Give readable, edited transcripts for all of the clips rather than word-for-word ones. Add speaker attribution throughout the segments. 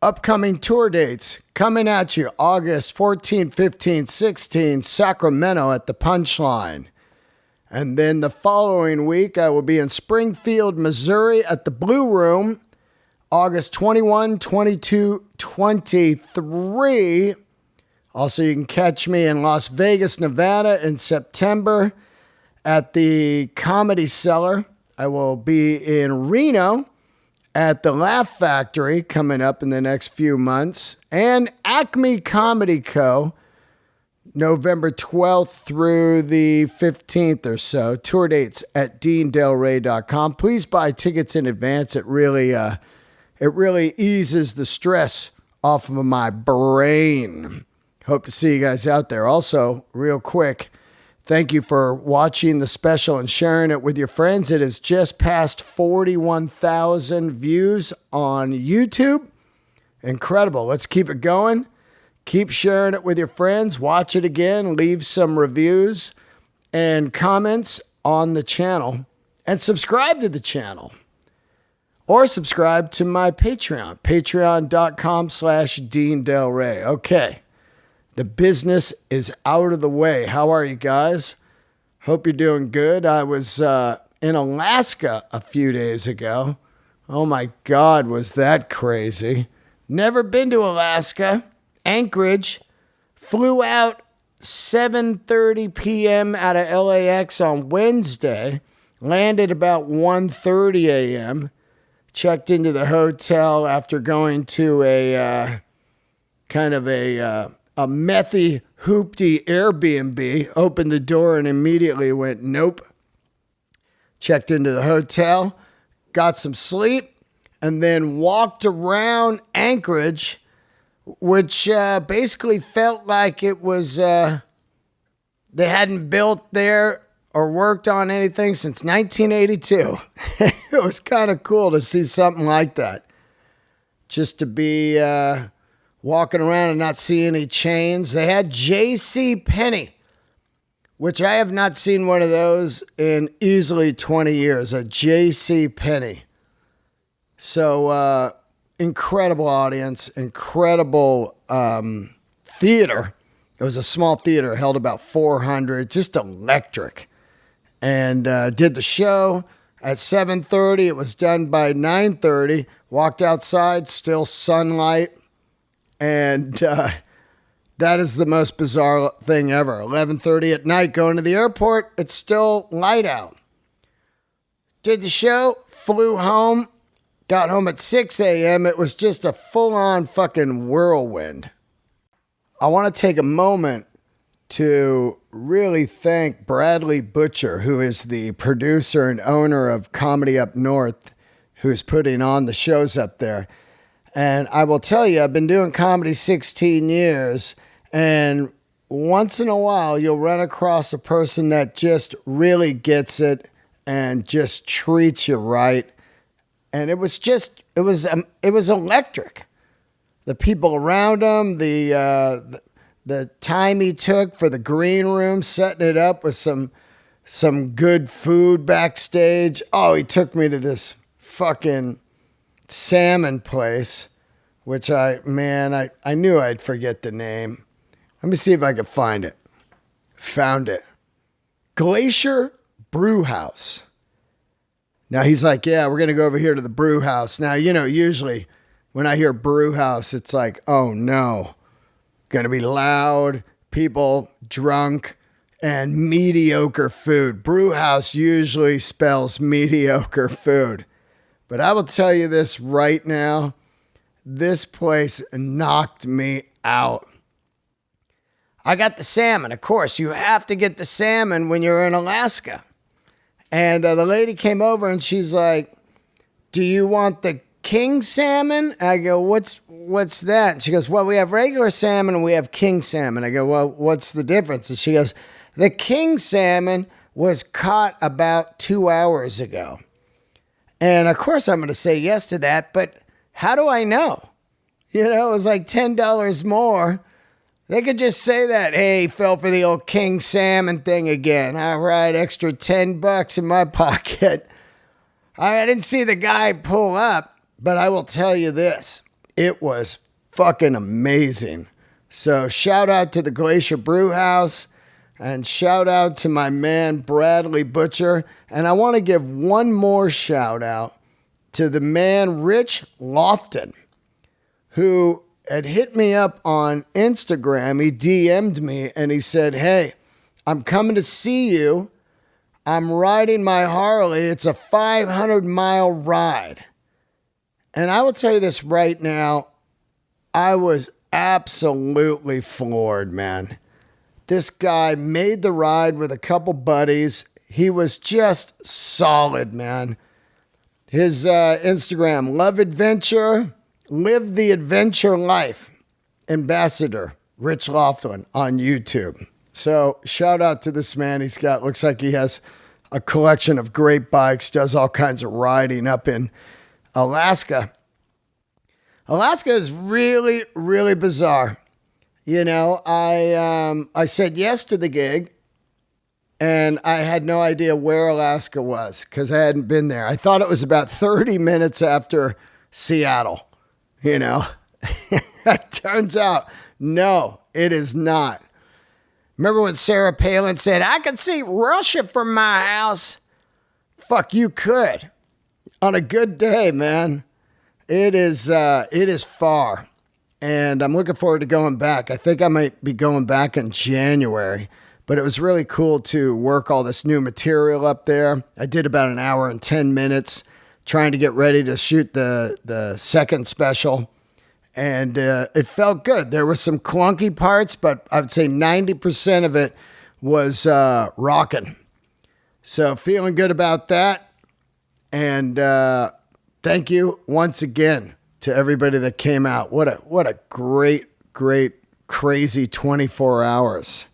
Speaker 1: Upcoming tour dates coming at you August 14, 15, 16, Sacramento at the Punchline. And then the following week, I will be in Springfield, Missouri at the Blue Room, August 21, 22, 23. Also, you can catch me in Las Vegas, Nevada in September at the Comedy Cellar. I will be in Reno at the Laugh Factory coming up in the next few months. And Acme Comedy Co., November 12th through the 15th or so. Tour dates at DeanDelray.com. Please buy tickets in advance. It really eases the stress off of my brain. Hope to see you guys out there. Also, real quick, thank you for watching the special and sharing it with your friends. It has just passed 41,000 views on YouTube. Incredible. Let's keep it going. Keep sharing it with your friends. Watch it again. Leave some reviews and comments on the channel. And subscribe to the channel. Or subscribe to my Patreon. Patreon.com/DeanDelray. Okay. The business is out of the way. How are you guys? Hope you're doing good. I was in Alaska a few days ago. Oh my God, was that crazy. Never been to Alaska. Anchorage. Flew out 7:30 p.m. out of LAX on Wednesday. Landed about 1:30 a.m. Checked into the hotel after going to a methy hoopty Airbnb, opened the door and immediately went, nope. Checked into the hotel, got some sleep, and then walked around Anchorage, which basically felt like it was, they hadn't built there or worked on anything since 1982. It was kind of cool to see something like that. Just to be walking around and not see any chains. They had J.C. Penney, which I have not seen one of those in easily 20 years, a J.C. Penney. So, incredible audience, incredible theater. It was a small theater, held about 400, just electric. And did the show at 7:30. It was done by 9:30. Walked outside, still sunlight. And that is the most bizarre thing ever. 11:30 at night, going to the airport, it's still light out. Did the show, flew home, got home at 6 a.m. It was just a full-on fucking whirlwind. I want to take a moment to really thank Bradley Butcher, who is the producer and owner of Comedy Up North, who's putting on the shows up there. And I will tell you, I've been doing comedy 16 years, and once in a while, you'll run across a person that just really gets it and just treats you right. And it was electric. The people around him, the time he took for the green room, setting it up with some good food backstage. Oh, he took me to this fucking salmon place, which I knew I'd forget the name. Let me see if I can find it. Found it. Glacier Brew House. Now he's like, yeah, we're going to go over here to the brew house. Now, usually when I hear brew house, it's like, oh no, going to be loud, people drunk, and mediocre food. Brew house usually spells mediocre food. But I will tell you this right now, this place knocked me out. I got the salmon. Of course, you have to get the salmon when you're in Alaska. And the lady came over and she's like, do you want the king salmon? I go, what's that? And she goes, well, we have regular salmon and we have king salmon. I go, well, what's the difference? And she goes, the king salmon was caught about 2 hours ago. And of course I'm going to say yes to that, but how do I know? It was like $10 more. They could just say that, hey, fell for the old king salmon thing again. All right, extra $10 in my pocket. I didn't see the guy pull up, but I will tell you this. It was fucking amazing. So shout out to the Glacier Brew House and shout out to my man Bradley Butcher. And I want to give one more shout out to the man Rich Lofton, who had hit me up on Instagram. He DM'd me and he said, hey, I'm coming to see you. I'm riding my Harley. It's a 500-mile ride. And I will tell you this right now. I was absolutely floored, man. This guy made the ride with a couple buddies. He was just solid, man. His Instagram, Love Adventure, Live the Adventure Life, Ambassador Rich Lofton on YouTube. So shout out to this man. Looks like he has a collection of great bikes, does all kinds of riding up in Alaska. Alaska is really, really bizarre. You know, I said yes to the gig, and I had no idea where Alaska was because I hadn't been there. I thought it was about 30 minutes after Seattle, you know. It turns out, no, it is not. Remember when Sarah Palin said, I could see Russia from my house? Fuck, you could. On a good day, man. It is far. And I'm looking forward to going back. I think I might be going back in January. But it was really cool to work all this new material up there. I did about an hour and 10 minutes trying to get ready to shoot the second special. And it felt good. There were some clunky parts, but I would say 90% of it was rocking. So feeling good about that. And thank you once again to everybody that came out. What a great, crazy 24 hours.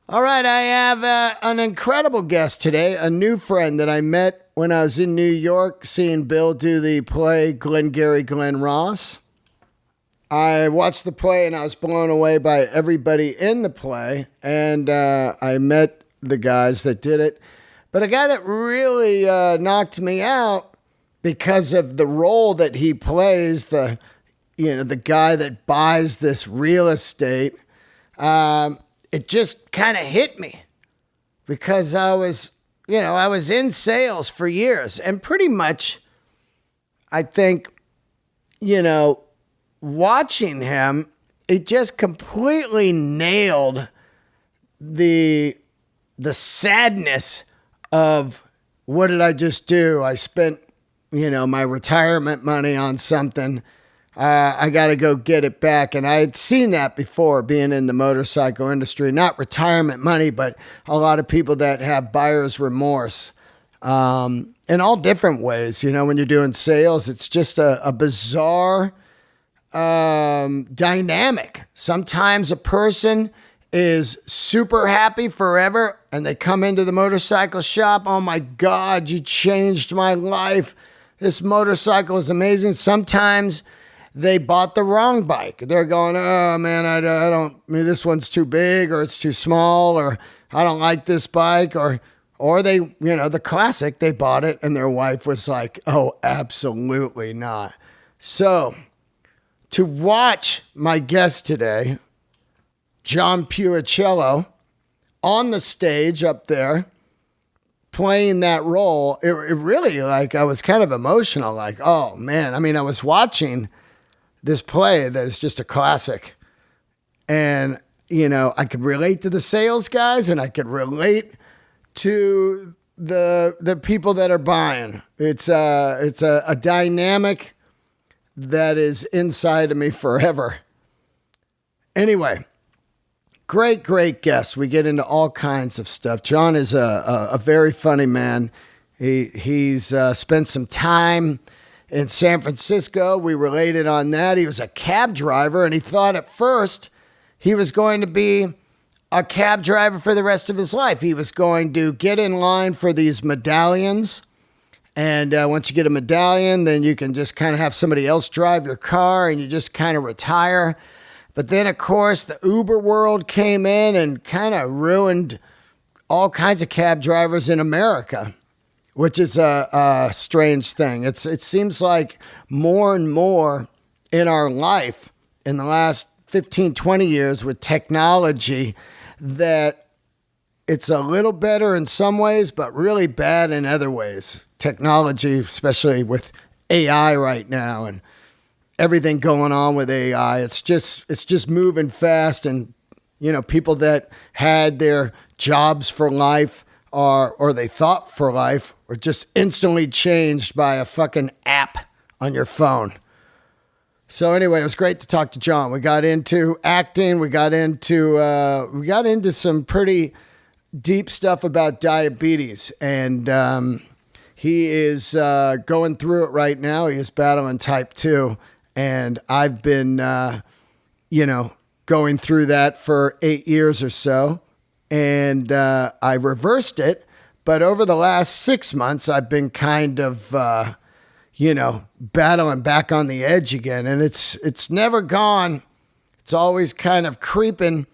Speaker 1: All right, I have an incredible guest today, a new friend that I met when I was in New York seeing Bill do the play Glengarry Glen Ross. I watched the play and I was blown away by everybody in the play, and I met the guys that did it. But a guy that really knocked me out because of the role that he plays, the guy that buys this real estate, it just kind of hit me because I was in sales for years, and pretty much, I think, watching him, it just completely nailed the sadness of what did I just do? I spent, my retirement money on something. I got to go get it back. And I had seen that before being in the motorcycle industry, not retirement money, but a lot of people that have buyer's remorse in all different ways. When you're doing sales, it's just a bizarre dynamic. Sometimes a person is super happy forever and they come into the motorcycle shop. Oh my God, you changed my life. This motorcycle is amazing. Sometimes they bought the wrong bike. They're going, oh man, this one's too big, or it's too small, or I don't like this bike, or they, the classic, they bought it and their wife was like, oh, absolutely not. So to watch my guest today, John Pirruccello, on the stage up there playing that role, it really, I was kind of emotional, oh man. I was watching this play that is just a classic. And, I could relate to the sales guys and I could relate to the people that are buying. It's a dynamic that is inside of me forever. Anyway, great guest. We get into all kinds of stuff. John is a very funny man. He's spent some time in San Francisco. We related on that. He was a cab driver, and he thought at first he was going to be a cab driver for the rest of his life. He was going to get in line for these medallions. And once you get a medallion, then you can just kind of have somebody else drive your car and you just kind of retire. But then, of course, the Uber world came in and kind of ruined all kinds of cab drivers in America. which is a strange thing. It seems like more and more in our life in the last 15, 20 years with technology that it's a little better in some ways, but really bad in other ways. Technology, especially with AI right now and everything going on with AI, it's just moving fast, and people that had their jobs for life or they thought for life were just instantly changed by a fucking app on your phone. So anyway, it was great to talk to John. We got into acting. We got into some pretty deep stuff about diabetes, and he is going through it right now. He is battling type 2, and I've been, going through that for 8 years or so, and I reversed it. But over the last 6 months, I've been kind of, battling back on the edge again, and it's never gone. It's always kind of creeping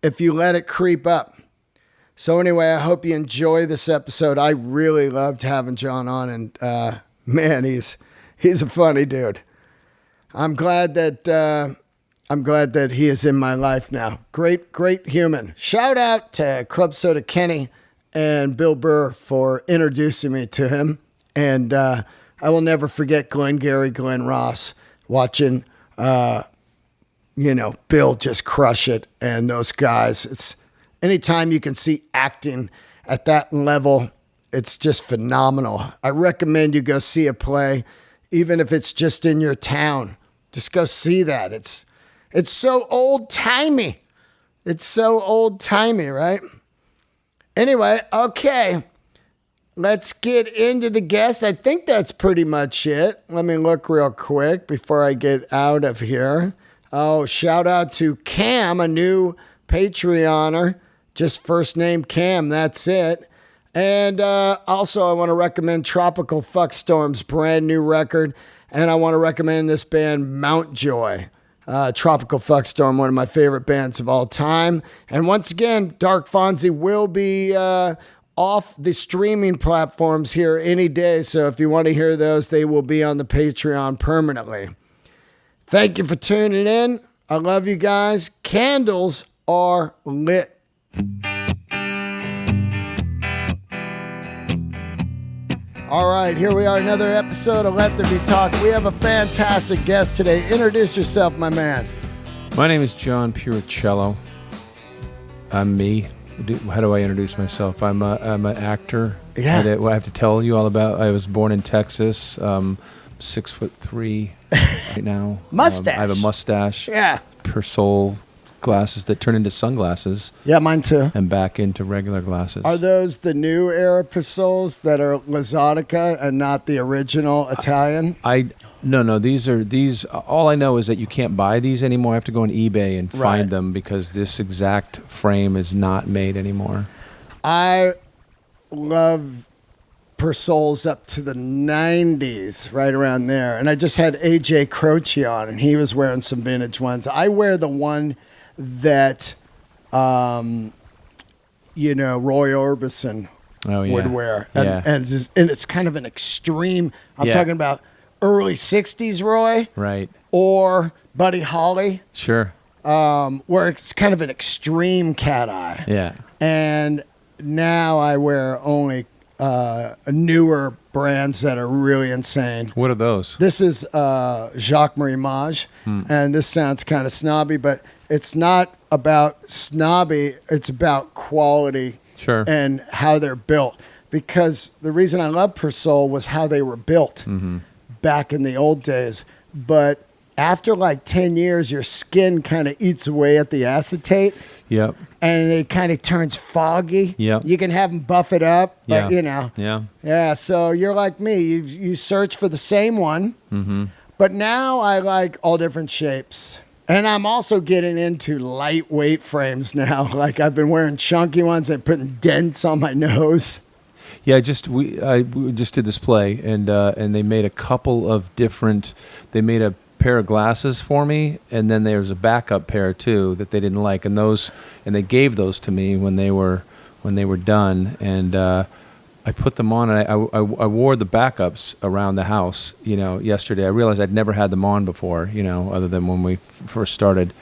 Speaker 1: if you let it creep up. So anyway, I hope you enjoy this episode. I really loved having John on, and man, he's a funny dude. I'm glad that he is in my life now. Great human. Shout out to Club Soda Kenny and Bill Burr for introducing me to him, and I will never forget Glengarry Glen Ross watching, Bill just crush it, and those guys. It's anytime you can see acting at that level, it's just phenomenal. I recommend you go see a play, even if it's just in your town. Just go see that. It's so old-timey. It's so old-timey, right? Anyway, okay. Let's get into the guest. I think that's pretty much it. Let me look real quick before I get out of here. Oh, shout out to Cam, a new Patreoner. Just first name Cam, that's it. And also I want to recommend Tropical Fuckstorm's brand new record. And I want to recommend this band Mountjoy. Tropical Fuckstorm, one of my favorite bands of all time. And once again, Dark Fonzie will be off the streaming platforms here any day. So if you want to hear those, they will be on the Patreon permanently. Thank you for tuning in. I love you guys. Candles are lit. All right, here we are, another episode of Let There Be Talk. We have a fantastic guest today. Introduce yourself, my man.
Speaker 2: My name is John Pirruccello. I'm me. How do I introduce myself? I'm an actor.
Speaker 1: Yeah.
Speaker 2: I have to tell you all about. I was born in Texas. 6'3" right now.
Speaker 1: Mustache.
Speaker 2: I have a mustache.
Speaker 1: Yeah.
Speaker 2: Persol glasses that turn into sunglasses.
Speaker 1: Yeah, mine too.
Speaker 2: And back into regular glasses.
Speaker 1: Are those the new era Persols that are Luxottica and not the original Italian?
Speaker 2: No. These. All I know is that you can't buy these anymore. I have to go on eBay and find them because this exact frame is not made anymore.
Speaker 1: I love Persols up to the 90s, right around there. And I just had AJ Croce on, and he was wearing some vintage ones. I wear the one that, Roy Orbison would wear. And it's kind of an extreme, I'm talking about early 60s Roy.
Speaker 2: Right.
Speaker 1: Or Buddy Holly.
Speaker 2: Sure.
Speaker 1: Where it's kind of an extreme cat eye.
Speaker 2: Yeah.
Speaker 1: And now I wear only newer brands that are really insane.
Speaker 2: What are those?
Speaker 1: This is Jacques-Marie Mage, and this sounds kind of snobby, but it's not about snobby. It's about quality and how they're built. Because the reason I love Persol was how they were built back in the old days. But after like 10 years, your skin kind of eats away at the acetate.
Speaker 2: Yep.
Speaker 1: And it kind of turns foggy.
Speaker 2: Yep.
Speaker 1: You can have them buff it up, but
Speaker 2: Yeah.
Speaker 1: Yeah, so you're like me. You search for the same one. Mm-hmm. But now I like all different shapes. And I'm also getting into lightweight frames now. Like I've been wearing chunky ones and putting dents on my nose.
Speaker 2: Yeah, we just did this play, and they made a couple of different. They made a pair of glasses for me, and then there was a backup pair too that they didn't like, and they gave those to me when they were done, and I put them on, and I wore the backups around the house, yesterday. I realized I'd never had them on before, other than when we first started.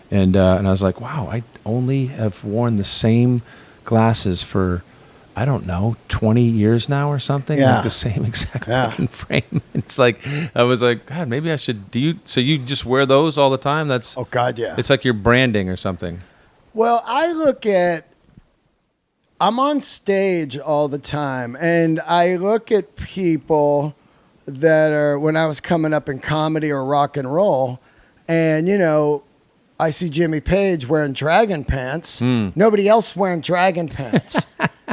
Speaker 2: And I was like, wow, I only have worn the same glasses for, I don't know, 20 years now or something.
Speaker 1: Yeah.
Speaker 2: Like the same exact fucking frame. It's like, I was like, God, maybe I should, so you just wear those all the time?
Speaker 1: Oh, God, yeah.
Speaker 2: It's like you're branding or something.
Speaker 1: Well, I'm on stage all the time, and I look at people that are, when I was coming up in comedy or rock and roll, and, I see Jimmy Page wearing dragon pants. Nobody else wearing dragon pants.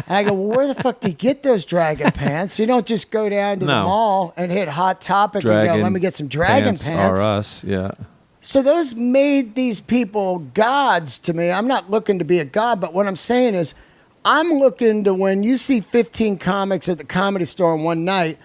Speaker 1: I go, well, where the fuck do you get those dragon pants? You don't just go down to the mall and hit Hot Topic and go, let me get some dragon pants.
Speaker 2: Are us, yeah.
Speaker 1: So those made these people gods to me. I'm not looking to be a god, but what I'm saying is I'm looking to, when you see 15 comics at the Comedy Store in one night,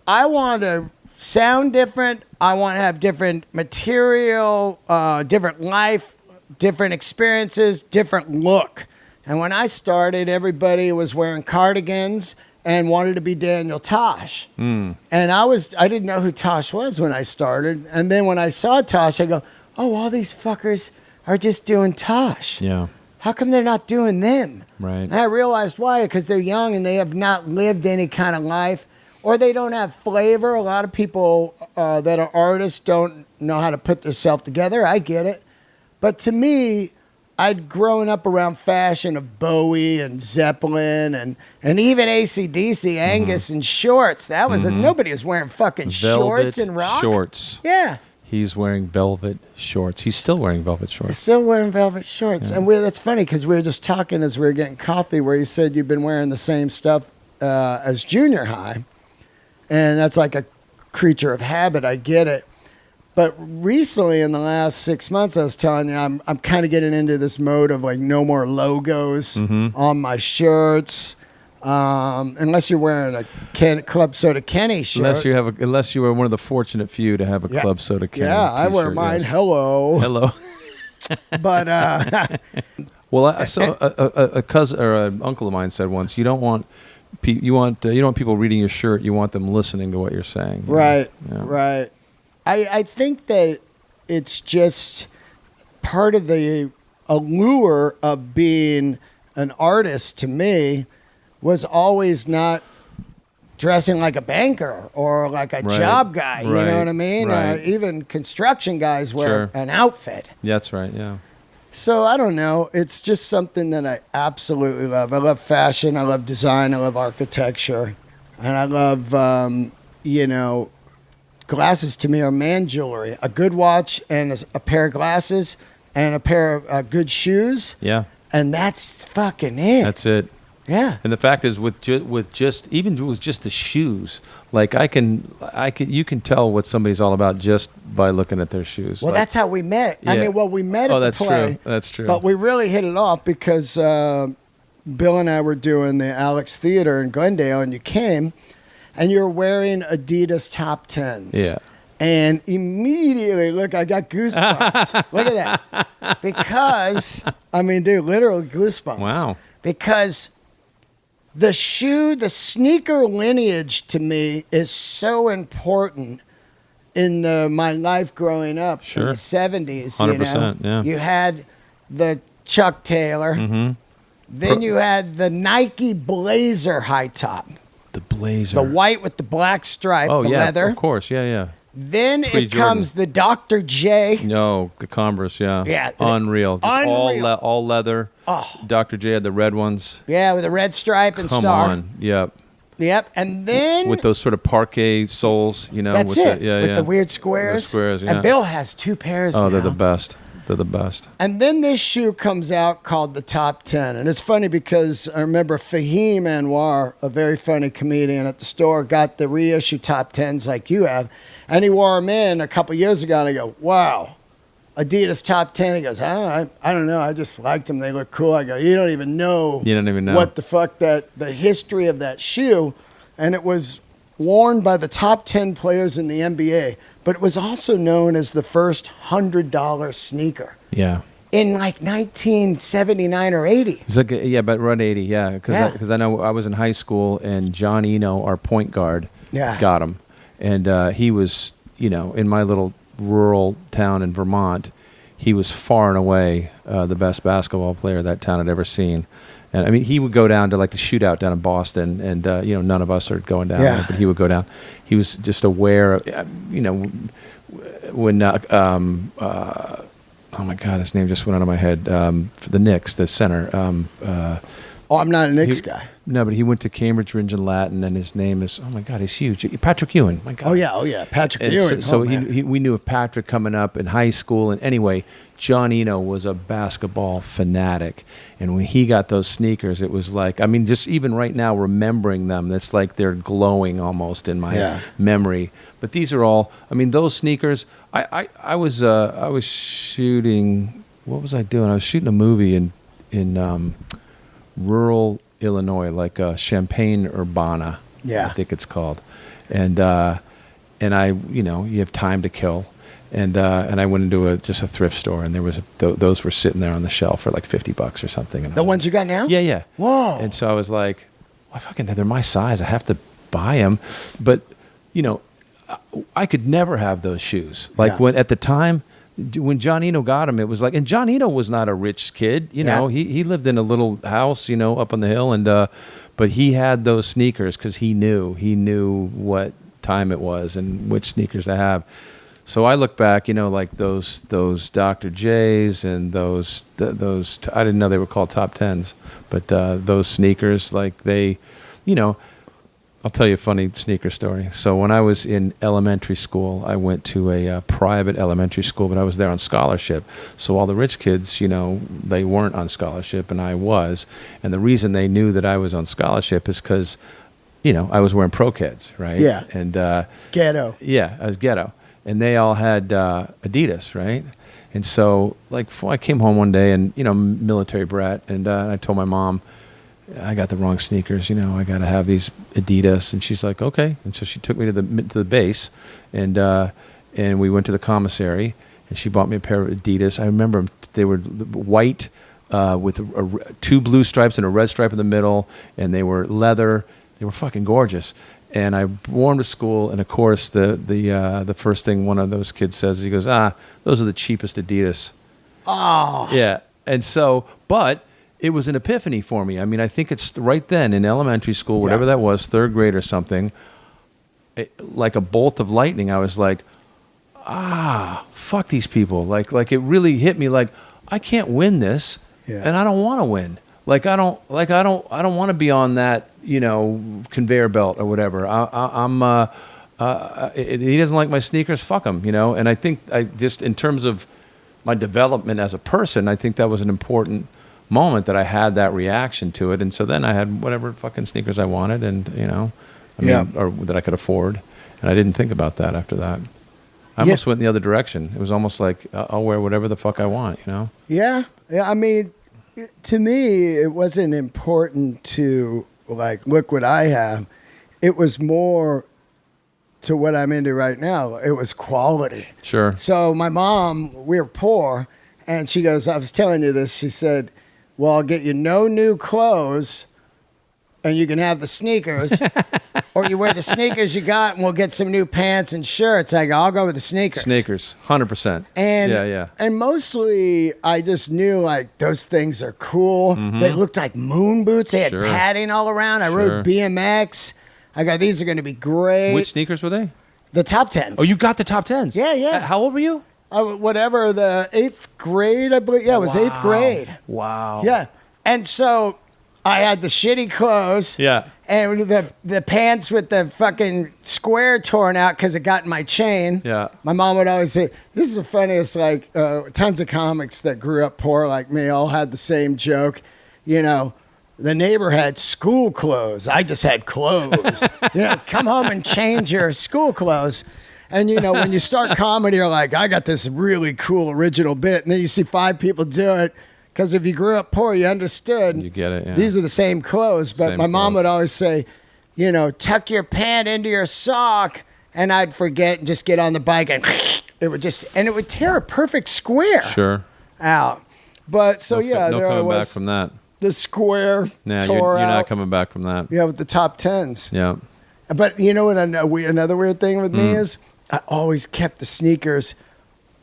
Speaker 1: I want to sound different. I want to have different material, different life, different experiences, different look. And when I started, everybody was wearing cardigans and wanted to be Daniel Tosh. And I didn't know who Tosh was when I started. And then when I saw Tosh, I go, oh, all these fuckers are just doing Tosh.
Speaker 2: Yeah.
Speaker 1: How come they're not doing them?
Speaker 2: Right.
Speaker 1: And I realized why, because they're young and they have not lived any kind of life, or they don't have flavor. A lot of people that are artists don't know how to put themselves together. I get it. But to me, I'd grown up around fashion of Bowie and Zeppelin and even AC/DC, Angus in shorts. That was nobody was wearing fucking shorts and rock.
Speaker 2: Shorts.
Speaker 1: Yeah.
Speaker 2: He's wearing velvet shorts. He's still wearing velvet shorts.
Speaker 1: He's still wearing velvet shorts. Yeah. And that's funny because we were just talking as we were getting coffee where you said you've been wearing the same stuff as junior high. And that's like a creature of habit. I get it. But recently in the last 6 months, I was telling you, I'm kind of getting into this mode of like no more logos on my shirts. Unless you're wearing a Club Soda Kenny shirt.
Speaker 2: Unless you are one of the fortunate few to have a Club Soda Kenny
Speaker 1: t-shirt, I wear mine. Yes. Hello. But
Speaker 2: well, I saw a cousin or an uncle of mine said once, you don't want people reading your shirt. You want them listening to what you're saying.
Speaker 1: Right. Right. I think that it's just part of the allure of being an artist to me was always not dressing like a banker or like a job guy. You know what I mean?
Speaker 2: Right.
Speaker 1: Even construction guys wear an outfit.
Speaker 2: Yeah, that's right, yeah.
Speaker 1: So I don't know. It's just something that I absolutely love. I love fashion. I love design. I love architecture. And I love, glasses to me are man jewelry. A good watch and a pair of glasses and a pair of good shoes. Yeah. And that's fucking it.
Speaker 2: That's it.
Speaker 1: Yeah.
Speaker 2: And the fact is, with just the shoes, like you can tell what somebody's all about just by looking at their shoes.
Speaker 1: Well, that's how we met. Yeah. I mean, we met at the play.
Speaker 2: That's true.
Speaker 1: But we really hit it off because Bill and I were doing the Alex Theater in Glendale, and you came, and you're wearing Adidas Top Tens.
Speaker 2: Yeah.
Speaker 1: And immediately, look, I got goosebumps. Look at that. Because, I mean, dude, literal goosebumps.
Speaker 2: Wow.
Speaker 1: Because the sneaker lineage to me is so important in my life growing up in the 70s.
Speaker 2: 100%, yeah.
Speaker 1: You had the Chuck Taylor. Mm-hmm. Then you had the Nike Blazer high top.
Speaker 2: The Blazer.
Speaker 1: The white with the black stripe, leather.
Speaker 2: Of course, yeah.
Speaker 1: Then it comes the Dr. J.
Speaker 2: No, the Converse, yeah.
Speaker 1: Yeah.
Speaker 2: Unreal. Just
Speaker 1: unreal.
Speaker 2: All leather.
Speaker 1: Oh.
Speaker 2: Dr. J had the red ones.
Speaker 1: Yeah, with a red stripe and star.
Speaker 2: Come on, yep.
Speaker 1: Yep, and then...
Speaker 2: With those sort of parquet soles,
Speaker 1: That's
Speaker 2: with
Speaker 1: it, with the weird squares.
Speaker 2: The squares, yeah.
Speaker 1: And Bill has 2 pairs now.
Speaker 2: Oh, they're the best. They're the best.
Speaker 1: And then this shoe comes out called the Top 10. And it's funny because I remember Fahim Anwar, a very funny comedian at the store, got the reissue Top 10s like you have. And he wore them in a couple years ago. And I go, wow, Adidas Top 10. He goes, I don't know. I just liked them. They look cool. I go, you don't even know what the fuck the history of that shoe. And it was worn by the top 10 players in the NBA, but it was also known as the first $100 sneaker.
Speaker 2: Yeah.
Speaker 1: in like 1979 or 80.
Speaker 2: It's like, yeah, but around 80, yeah.
Speaker 1: Yeah.
Speaker 2: Because I know I was in high school, and John Eno, our point guard,
Speaker 1: Yeah.
Speaker 2: got him. And he was, in my little rural town in Vermont, he was far and away the best basketball player that town had ever seen. And I mean, he would go down to like the shootout down in Boston, and none of us are going down there, but he would go down. He was just aware of, when oh my God, his name just went out of my head. For the Knicks, the center.
Speaker 1: I'm not a Knicks guy.
Speaker 2: No, but he went to Cambridge Ringen Latin, and his name is, oh my God, he's huge. Patrick Ewing. My God.
Speaker 1: Oh yeah, Patrick
Speaker 2: And
Speaker 1: Ewing.
Speaker 2: So
Speaker 1: man.
Speaker 2: we knew of Patrick coming up in high school, and anyway, John Eno was a basketball fanatic, and when he got those sneakers, it was like, I mean, just even right now remembering them, it's like they're glowing almost in my memory. But these are all, I mean, those sneakers. I was shooting. What was I doing? I was shooting a movie in rural Illinois, like Champaign Urbana, I think it's called, and I, you have time to kill, and I went into just a thrift store, and there was those were sitting there on the shelf for like $50 or something. And
Speaker 1: the ones you got now?
Speaker 2: Yeah.
Speaker 1: Whoa!
Speaker 2: And so I was like, well, they're my size. I have to buy them, but I could never have those shoes. Like when at the time. When John Eno got him, it was like, and John Eno was not a rich kid, he lived in a little house, up on the hill, and but he had those sneakers because he knew what time it was and which sneakers to have. So I look back, like those Dr. J's and those I didn't know they were called top tens, but those sneakers, like they, I'll tell you a funny sneaker story. So when I was in elementary school, I went to a private elementary school, but I was there on scholarship. So all the rich kids, they weren't on scholarship, and I was. And the reason they knew that I was on scholarship is because, I was wearing Pro-Keds, right?
Speaker 1: Yeah.
Speaker 2: And
Speaker 1: ghetto.
Speaker 2: Yeah, I was ghetto. And they all had Adidas, right? And so, like, I came home one day, and, military brat, and I told my mom, I got the wrong sneakers, I got to have these Adidas. And she's like, okay. And so she took me to the base, and we went to the commissary, and she bought me a pair of Adidas. I remember they were white with two blue stripes and a red stripe in the middle, and they were leather. They were fucking gorgeous. And I wore them to school, and of course the first thing one of those kids says, he goes, those are the cheapest Adidas.
Speaker 1: Oh.
Speaker 2: Yeah. And so, but it was an epiphany for me. I mean, I think it's right then in elementary school, whatever that was, third grade or something, like a bolt of lightning. I was like, fuck these people. Like it really hit me. Like, I can't win this, and I don't want to win. I don't want to be on that, conveyor belt or whatever. He doesn't like my sneakers. Fuck him, And I think I just, in terms of my development as a person, I think that was an important moment that I had that reaction to it. And so then I had whatever fucking sneakers I wanted, and or that I could afford, and I didn't think about that after that. I almost went in the other direction. It was almost like I'll wear whatever the fuck I want,
Speaker 1: Yeah. I mean, to me, it wasn't important to like look what I have. It was more to what I'm into right now. It was quality.
Speaker 2: Sure.
Speaker 1: So my mom, we were poor, and she goes, I was telling you this. She said, well, I'll get you no new clothes, and you can have the sneakers, or you wear the sneakers you got, and we'll get some new pants and shirts. I go, I'll go with the sneakers.
Speaker 2: Sneakers, 100%.
Speaker 1: And and mostly, I just knew like those things are cool. Mm-hmm. They looked like moon boots. They had padding all around. I rode BMX. I go, these are going to be great.
Speaker 2: Which sneakers were they?
Speaker 1: The top tens.
Speaker 2: Oh, you got the top tens?
Speaker 1: Yeah.
Speaker 2: How old were you?
Speaker 1: Whatever, the 8th grade, I believe. Yeah, it was 8th grade.
Speaker 2: Wow.
Speaker 1: Yeah. And so I had the shitty clothes.
Speaker 2: Yeah.
Speaker 1: And the pants with the fucking square torn out because it got in my chain.
Speaker 2: Yeah.
Speaker 1: My mom would always say, this is the funniest, like, tons of comics that grew up poor like me all had the same joke. The neighbor had school clothes. I just had clothes. Come home and change your school clothes. And, when you start comedy, you're like, I got this really cool original bit. And then you see 5 people do it. Because if you grew up poor, you understood.
Speaker 2: You get it, yeah.
Speaker 1: These are the same clothes. But my mom would always say, tuck your pant into your sock. And I'd forget and just get on the bike. And it would tear a perfect square
Speaker 2: Sure.
Speaker 1: out. But so
Speaker 2: No
Speaker 1: there I
Speaker 2: coming back
Speaker 1: was.
Speaker 2: from that.
Speaker 1: The square
Speaker 2: Nah,
Speaker 1: tore
Speaker 2: you're
Speaker 1: out.
Speaker 2: not coming back from that.
Speaker 1: Yeah, with the top tens.
Speaker 2: Yeah.
Speaker 1: But you know what? Another weird thing with me is I always kept the sneakers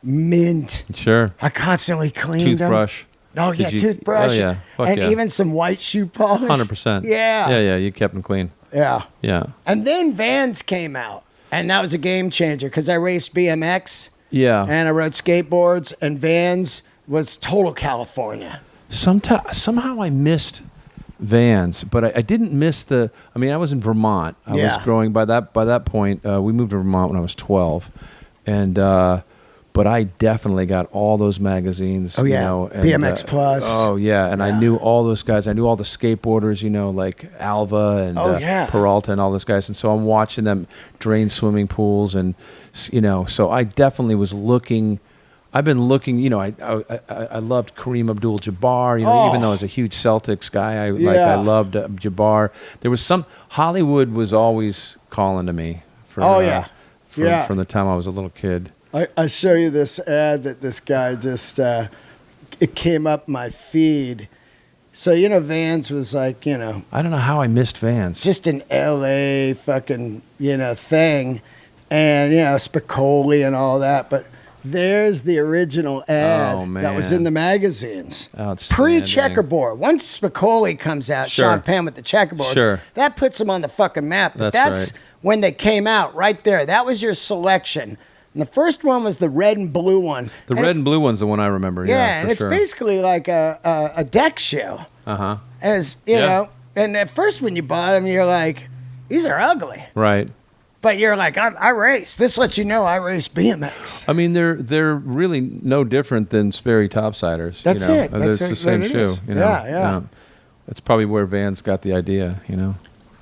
Speaker 1: mint.
Speaker 2: Sure.
Speaker 1: I constantly cleaned
Speaker 2: Toothbrush.
Speaker 1: them. Oh yeah, toothbrush.
Speaker 2: Oh yeah. Fuck
Speaker 1: and
Speaker 2: yeah.
Speaker 1: even some white shoe polish.
Speaker 2: 100%.
Speaker 1: Yeah.
Speaker 2: Yeah. You kept them clean.
Speaker 1: Yeah.
Speaker 2: Yeah.
Speaker 1: And then Vans came out, and that was a game changer because I raced BMX
Speaker 2: Yeah.
Speaker 1: and I rode skateboards, and Vans was total California.
Speaker 2: Somehow I missed Vans, but I didn't miss I mean, I was in Vermont. I was growing by that point. We moved to Vermont when I was 12, and but I definitely got all those magazines.
Speaker 1: Oh yeah,
Speaker 2: you know, and,
Speaker 1: BMX Plus.
Speaker 2: Oh yeah, and I knew all those guys. I knew all the skateboarders. You know, like Alva and Peralta and all those guys. And so I'm watching them drain swimming pools, and you know, so I definitely was looking. I've been looking, you know, I loved Kareem Abdul-Jabbar, you know, even though I was a huge Celtics guy, I loved Jabbar. There was Hollywood was always calling to me from the time I was a little kid.
Speaker 1: I show you this ad that this guy just, it came up my feed. So, you know, Vans was like, you know.
Speaker 2: I don't know how I missed Vans.
Speaker 1: Just an LA fucking, you know, thing. And, you know, Spicoli and all that. But there's the original ad that was in the magazines. Pre-checkerboard. Once Spicoli comes out, Sean Penn with the checkerboard, that puts him on the fucking map. But that's when they came out right there. That was your selection. And the first one was the red and blue one.
Speaker 2: The red and blue one's the one I remember.
Speaker 1: Yeah, and it's basically like a deck shoe.
Speaker 2: Uh-huh.
Speaker 1: As, you know, and at first when you bought them, you're like, these are ugly.
Speaker 2: Right.
Speaker 1: But you're like, I race. This lets you know I race BMX.
Speaker 2: I mean, they're really no different than Sperry Topsiders.
Speaker 1: That's
Speaker 2: you know?
Speaker 1: it.
Speaker 2: It's the same shoe. You know?
Speaker 1: Yeah.
Speaker 2: That's probably where Vans got the idea, you know.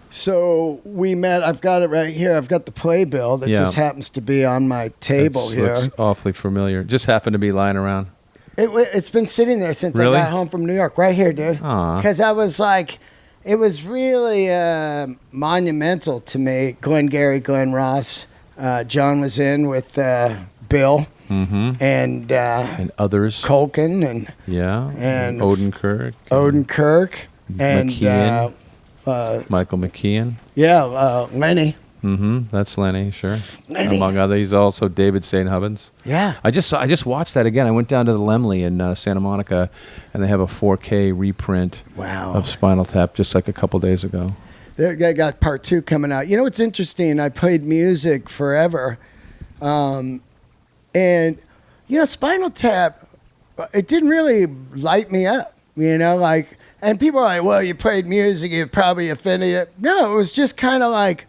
Speaker 1: So we met. I've got it right here. I've got the playbill that just happens to be on my table here.
Speaker 2: Looks awfully familiar. Just happened to be lying around.
Speaker 1: It's been sitting there since I got home from New York. Right here, dude. Because I was like, it was really monumental to me. Glengarry Glen Ross. John was in with Bill.
Speaker 2: Mm-hmm.
Speaker 1: And
Speaker 2: others.
Speaker 1: Culkin and
Speaker 2: Odenkirk.
Speaker 1: And
Speaker 2: Mckean. Michael Mckean.
Speaker 1: Yeah, Lenny.
Speaker 2: Mm-hmm. That's Lenny, sure.
Speaker 1: Lenny.
Speaker 2: Among others, he's also David St. Hubbins.
Speaker 1: Yeah.
Speaker 2: I just watched that again. I went down to the Lemley in Santa Monica, and they have a 4K reprint of Spinal Tap just like a couple days ago.
Speaker 1: They got part 2 coming out. You know what's interesting? I played music forever, and you know, Spinal Tap, it didn't really light me up. You know, like, and people are like, well, you played music, you probably offended it. No, it was just kind of like,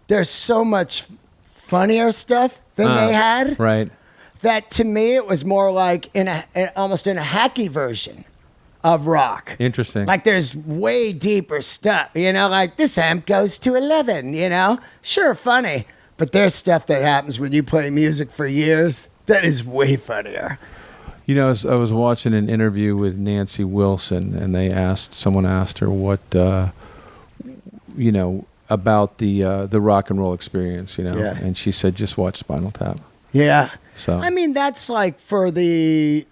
Speaker 1: there's so much funnier stuff than they had.
Speaker 2: Right.
Speaker 1: That to me, it was more like almost in a hacky version of rock.
Speaker 2: Interesting.
Speaker 1: Like there's way deeper stuff, you know, like this amp goes to 11, you know? Sure, funny. But there's stuff that happens when you play music for years that is way funnier.
Speaker 2: You know, I was watching an interview with Nancy Wilson, and someone asked her what, you know, about the rock and roll experience, you know, and she said, just watch Spinal Tap.
Speaker 1: Yeah.
Speaker 2: So
Speaker 1: I mean, that's like for the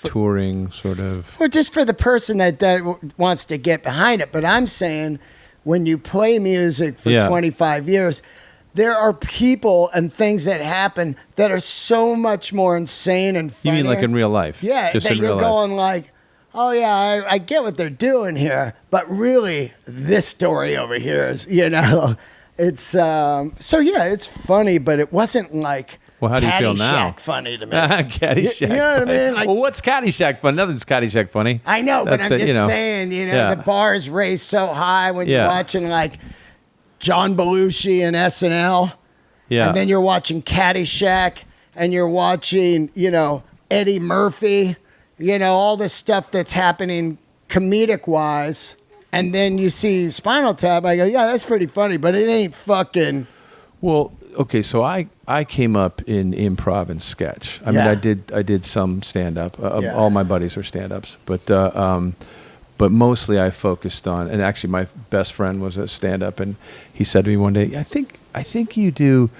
Speaker 2: touring sort of,
Speaker 1: or just for the person that wants to get behind it. But I'm saying, when you play music for 25 years, there are people and things that happen that are so much more insane and funny.
Speaker 2: You mean like in real life?
Speaker 1: Yeah,
Speaker 2: just
Speaker 1: that you're going like, oh yeah, I get what they're doing here, but really this story over here is, you know, it's so yeah, it's funny, but it wasn't like,
Speaker 2: well, how do you feel now?
Speaker 1: Caddyshack funny to me.
Speaker 2: Caddyshack.
Speaker 1: You know what I mean? Like,
Speaker 2: well, what's Caddyshack funny? Nothing's Caddyshack funny.
Speaker 1: I know, but I'm just saying, you know, the bars raise so high when you're watching like John Belushi and SNL. Yeah. And then you're watching Caddyshack, and you're watching, you know, Eddie Murphy, you know, all this stuff that's happening comedic-wise. And then you see Spinal Tap, I go, yeah, that's pretty funny, but it ain't fucking...
Speaker 2: Well, okay, so I came up in improv and sketch. I mean, I did some stand-up. All my buddies are stand-ups. But mostly I focused on, and actually my best friend was a stand-up, and he said to me one day, I think you do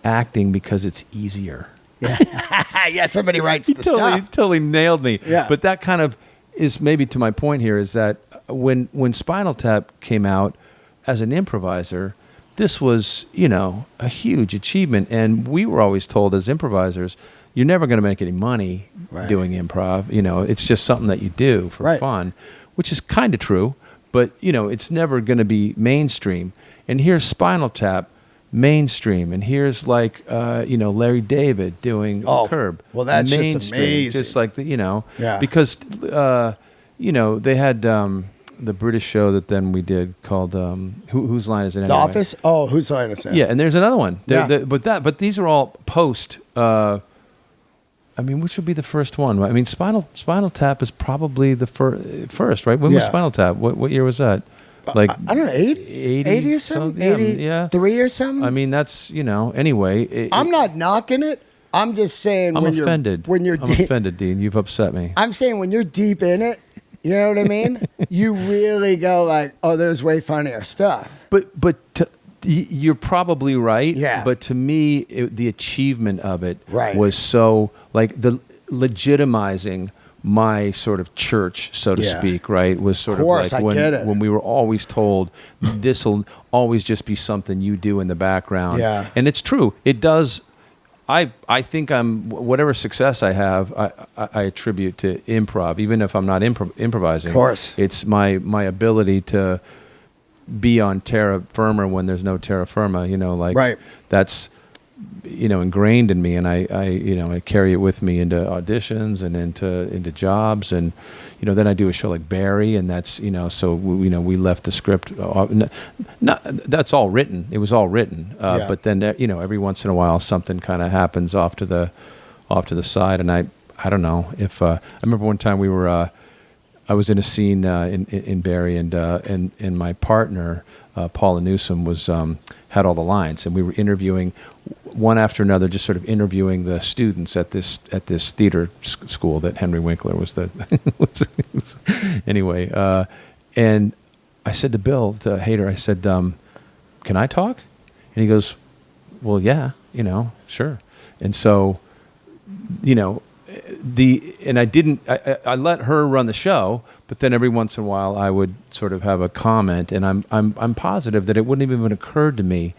Speaker 2: acting because it's easier.
Speaker 1: Yeah, somebody writes the stuff.
Speaker 2: Totally nailed me.
Speaker 1: Yeah.
Speaker 2: But that kind of is maybe to my point here is that when Spinal Tap came out as an improviser, this was, a huge achievement. And we were always told as improvisers, you're never going to make any money doing improv. It's just something that you do for fun, which is kind of true. But, it's never going to be mainstream. And here's Spinal Tap, mainstream. And here's like, Larry David doing Curb.
Speaker 1: Well, that shit's
Speaker 2: mainstream.
Speaker 1: amazing.
Speaker 2: Just like, because, they had the British show that then we did called, Whose Line Is It Anyway?
Speaker 1: The Office? Oh, Whose Line Is It?
Speaker 2: Yeah, and there's another one.
Speaker 1: Yeah.
Speaker 2: But these are all post, which would be the first one? I mean, Spinal Tap is probably the first, right? When was Spinal Tap? What year was that? Like
Speaker 1: I don't know, 80 or something? 83 or something?
Speaker 2: I mean, that's, anyway.
Speaker 1: I'm not knocking it. I'm just saying
Speaker 2: I'm offended.
Speaker 1: I'm
Speaker 2: offended, Dean. You've upset me.
Speaker 1: I'm saying when you're deep in it, you know what I mean? You really go like, oh, there's way funnier stuff.
Speaker 2: But you're probably right.
Speaker 1: Yeah.
Speaker 2: But to me, the achievement of it
Speaker 1: Right.
Speaker 2: was so, like, the legitimizing my sort of church, so to speak, right? Was sort of like when we were always told this will always just be something you do in the background.
Speaker 1: Yeah.
Speaker 2: And it's true. It does. I think whatever success I have, I attribute to improv, even if I'm not improvising.
Speaker 1: Of course.
Speaker 2: It's my ability to be on terra firma when there's no terra firma, that's, ingrained in me. And I carry it with me into auditions and into jobs. And, then I do a show like Barry, and that's, so we left the script. That's all written. It was all written. But then, every once in a while something kind of happens off to the side. And I don't know if, I remember one time I was in a scene in Barry, and my partner Paula Newsome was had all the lines, and we were interviewing one after another, just sort of interviewing the students at this theater school that Henry Winkler was the anyway. And I said to Bill, to Hader, I said, "Can I talk?" And he goes, "Well, yeah, sure." And so, I let her run the show, but then every once in a while I would sort of have a comment, and I'm positive that it wouldn't have even occurred to me,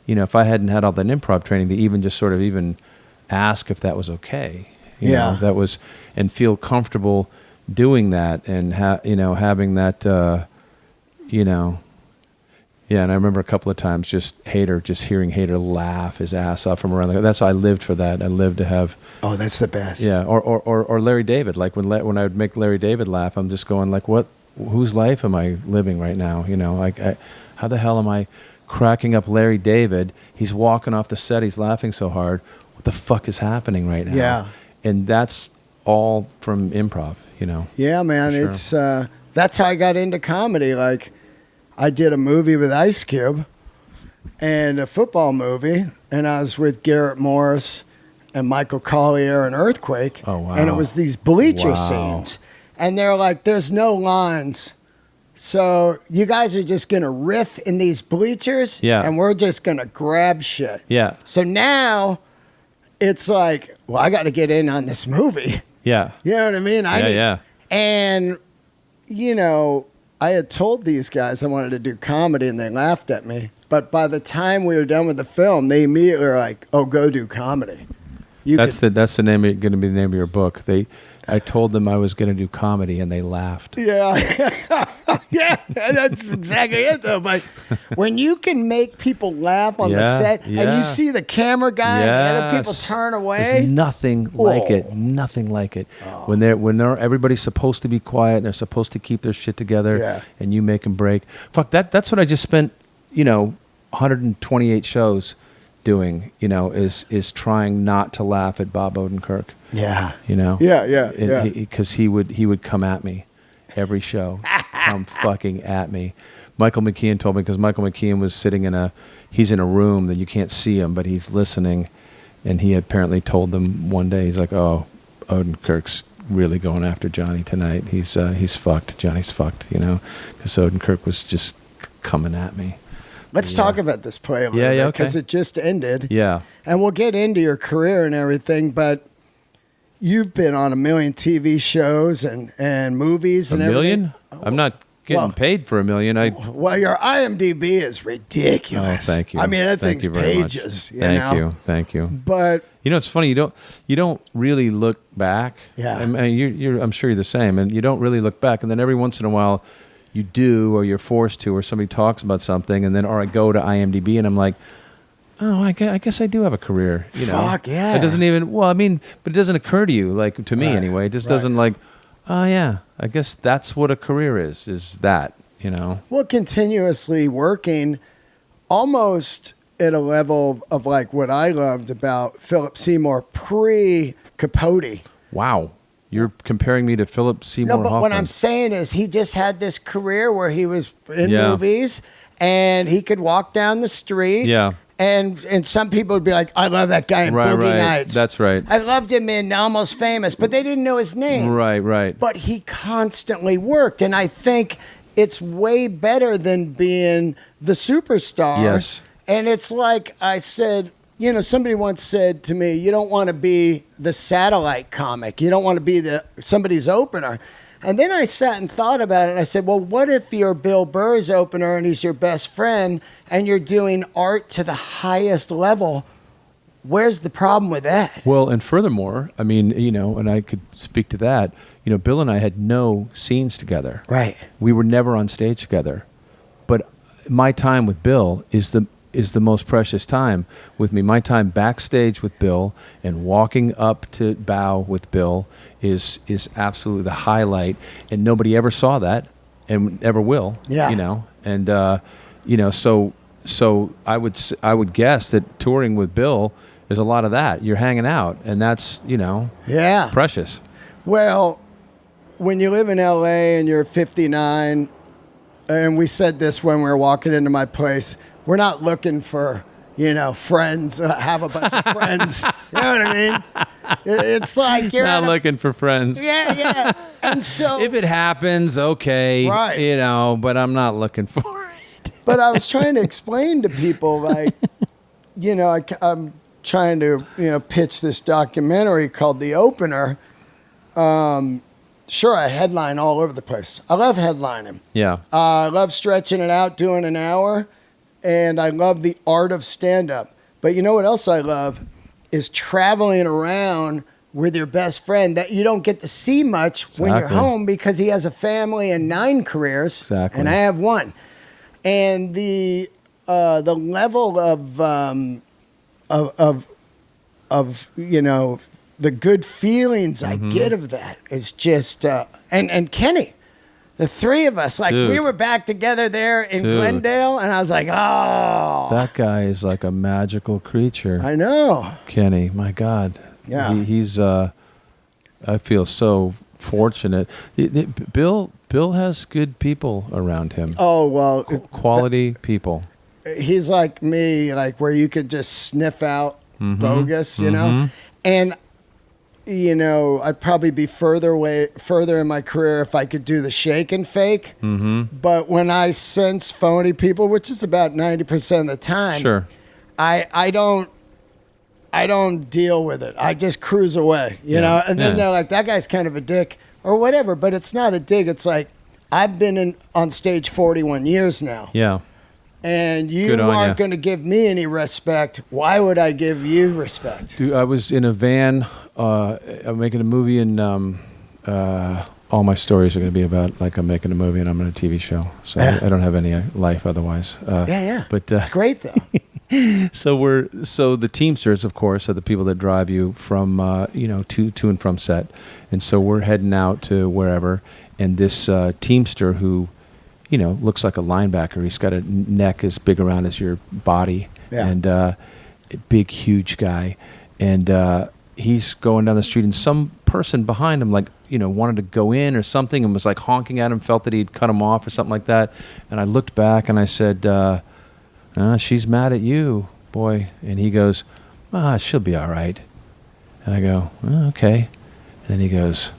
Speaker 2: if I hadn't had all that improv training, to even just sort of even ask if that was okay. You know, that was, and feel comfortable doing that, and having that, Yeah, and I remember a couple of times just hearing Hader laugh his ass off from around. That's I lived for that. I lived to have.
Speaker 1: Oh, that's the best.
Speaker 2: Yeah, or Larry David. Like when I would make Larry David laugh, I'm just going like, what? Whose life am I living right now? How the hell am I cracking up Larry David? He's walking off the set. He's laughing so hard. What the fuck is happening right now?
Speaker 1: Yeah,
Speaker 2: and that's all from improv.
Speaker 1: Yeah, man.
Speaker 2: Sure.
Speaker 1: It's that's how I got into comedy. Like, I did a movie with Ice Cube and a football movie, and I was with Garrett Morris and Michael Collier and Earthquake.
Speaker 2: Oh, wow.
Speaker 1: And it was these bleacher scenes. And they're like, there's no lines. So you guys are just going to riff in these bleachers, and we're just going to grab shit.
Speaker 2: Yeah.
Speaker 1: So now it's like, well, I got to get in on this movie.
Speaker 2: Yeah.
Speaker 1: You know what I mean? And, I had told these guys I wanted to do comedy, and they laughed at me. But by the time we were done with the film, they immediately were like, "Oh, go do comedy."
Speaker 2: That's going to be the name of your book. I told them I was going to do comedy, and they laughed.
Speaker 1: Yeah, yeah, that's exactly it, though. But when you can make people laugh on the set, and you see the camera guy and the other people turn away,
Speaker 2: there's nothing like it. Nothing like it. Oh. When they're everybody's supposed to be quiet, and they're supposed to keep their shit together, and you make them break. Fuck that. That's what I just spent, 128 shows doing. Is trying not to laugh at Bob Odenkirk.
Speaker 1: Yeah.
Speaker 2: Because he would come at me every show. Come fucking at me. Michael Mckean told me, because Michael Mckean was he's in a room that you can't see him, but he's listening, and he apparently told them one day, he's like, "Oh, Odenkirk's really going after Johnny tonight. He's fucked. Johnny's fucked," because Odenkirk was just coming at me.
Speaker 1: Let's talk about this play a little bit, because it just ended.
Speaker 2: Yeah.
Speaker 1: And we'll get into your career and everything, but you've been on a million TV shows and movies and everything.
Speaker 2: $1 million? I'm not getting paid for $1 million.
Speaker 1: Well, your IMDb is ridiculous.
Speaker 2: Oh, thank you.
Speaker 1: I mean, that
Speaker 2: Thank
Speaker 1: thing's
Speaker 2: you very much.
Speaker 1: pages.
Speaker 2: Thank you.
Speaker 1: But
Speaker 2: it's funny. You don't really look back.
Speaker 1: Yeah.
Speaker 2: I mean, I'm sure you're the same, and you don't really look back. And then every once in a while, you do, or you're forced to, or somebody talks about something, and then or I go to IMDb and I'm like, oh, I guess I do have a career.
Speaker 1: Fuck yeah.
Speaker 2: It doesn't even. Well, I mean, but it doesn't occur to you, like to me anyway. It just doesn't like. Oh yeah, I guess that's what a career is that,
Speaker 1: Well, continuously working almost at a level of like what I loved about Philip Seymour pre-Capote.
Speaker 2: Wow. You're comparing me to Philip Seymour
Speaker 1: No, but
Speaker 2: Hoffman.
Speaker 1: what I'm saying is he just had this career where he was in movies and he could walk down the street.
Speaker 2: Yeah.
Speaker 1: And some people would be like, I love that guy in Boogie Nights.
Speaker 2: That's right.
Speaker 1: I loved him in Almost Famous, but they didn't know his name.
Speaker 2: Right.
Speaker 1: But he constantly worked. And I think it's way better than being the superstar.
Speaker 2: Yes.
Speaker 1: And it's like I said, somebody once said to me, you don't want to be the satellite comic. You don't want to be somebody's opener. And then I sat and thought about it, and I said, well, what if you're Bill Burr's opener and he's your best friend and you're doing art to the highest level? Where's the problem with that?
Speaker 2: Well, and furthermore, I mean, and I could speak to that, Bill and I had no scenes together.
Speaker 1: Right.
Speaker 2: We were never on stage together. But my time with Bill is the most precious time with me. My time backstage with Bill and walking up to bow with Bill is absolutely the highlight, and nobody ever saw that and never will.
Speaker 1: Yeah.
Speaker 2: And so I would guess that touring with Bill is a lot of that. You're hanging out, and that's precious.
Speaker 1: Well, when you live in LA and you're 59, and we said this when we were walking into my place, we're not looking for, friends, have a bunch of friends. You know what I mean? It's like you're
Speaker 2: not looking for friends.
Speaker 1: Yeah. And so
Speaker 2: if it happens, okay.
Speaker 1: Right.
Speaker 2: But I'm not looking for it.
Speaker 1: But I was trying to explain to people, like, I'm trying to, pitch this documentary called The Opener. Sure, I headline all over the place. I love headlining.
Speaker 2: Yeah.
Speaker 1: I love stretching it out, doing an hour. And I love the art of stand-up. But you know what else I love? Is traveling around with your best friend that you don't get to see much when you're home because he has a family and 9 careers.
Speaker 2: Exactly.
Speaker 1: And I have 1. And the level of the good feelings I get of that is just and Kenny. The 3 of us, we were back together there in Glendale, and I was like, oh.
Speaker 2: That guy is like a magical creature.
Speaker 1: I know.
Speaker 2: Kenny, my God.
Speaker 1: Yeah.
Speaker 2: He's, I feel so fortunate. Bill has good people around him.
Speaker 1: Oh, well.
Speaker 2: Quality people.
Speaker 1: He's like me, like where you could just sniff out bogus, And I'd probably be further in my career if I could do the shake and fake. Mm-hmm. But when I sense phony people, which is about 90% of the time,
Speaker 2: sure,
Speaker 1: I don't deal with it. I just cruise away, you know. And then they're like, "That guy's kind of a dick," or whatever. But it's not a dig. It's like I've been on stage 41 years now.
Speaker 2: Yeah.
Speaker 1: And you aren't going to give me any respect. Why would I give you respect?
Speaker 2: Dude, I was in a van I'm making a movie, and all my stories are going to be about, like, I'm making a movie and I'm in a TV show. So I don't have any life otherwise. But
Speaker 1: it's great, though.
Speaker 2: So the Teamsters, of course, are the people that drive you from, to and from set. And so we're heading out to wherever. And this Teamster who, looks like a linebacker. He's got a neck as big around as your body, and a big, huge guy. And he's going down the street, and some person behind him, wanted to go in or something, and was like honking at him, felt that he'd cut him off or something like that. And I looked back and I said, "She's mad at you, boy." And he goes, "She'll be all right." And I go, "Okay." And then he goes,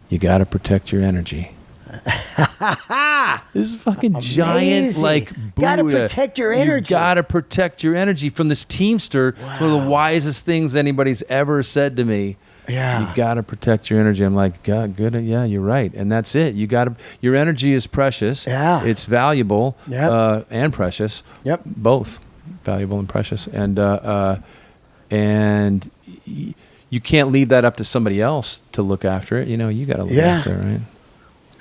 Speaker 2: "You got to protect your energy." This fucking giant, like, Buddha.
Speaker 1: Gotta protect your energy.
Speaker 2: You gotta protect your energy from this Teamster. Wow. It's one of the wisest things anybody's ever said to me.
Speaker 1: Yeah.
Speaker 2: You gotta protect your energy. I'm like, God, good. Yeah, you're right. And that's it. Your energy is precious.
Speaker 1: Yeah.
Speaker 2: It's valuable.
Speaker 1: Yep.
Speaker 2: And precious.
Speaker 1: Yep.
Speaker 2: Both valuable and precious. And you can't leave that up to somebody else to look after it. You gotta look after it, right?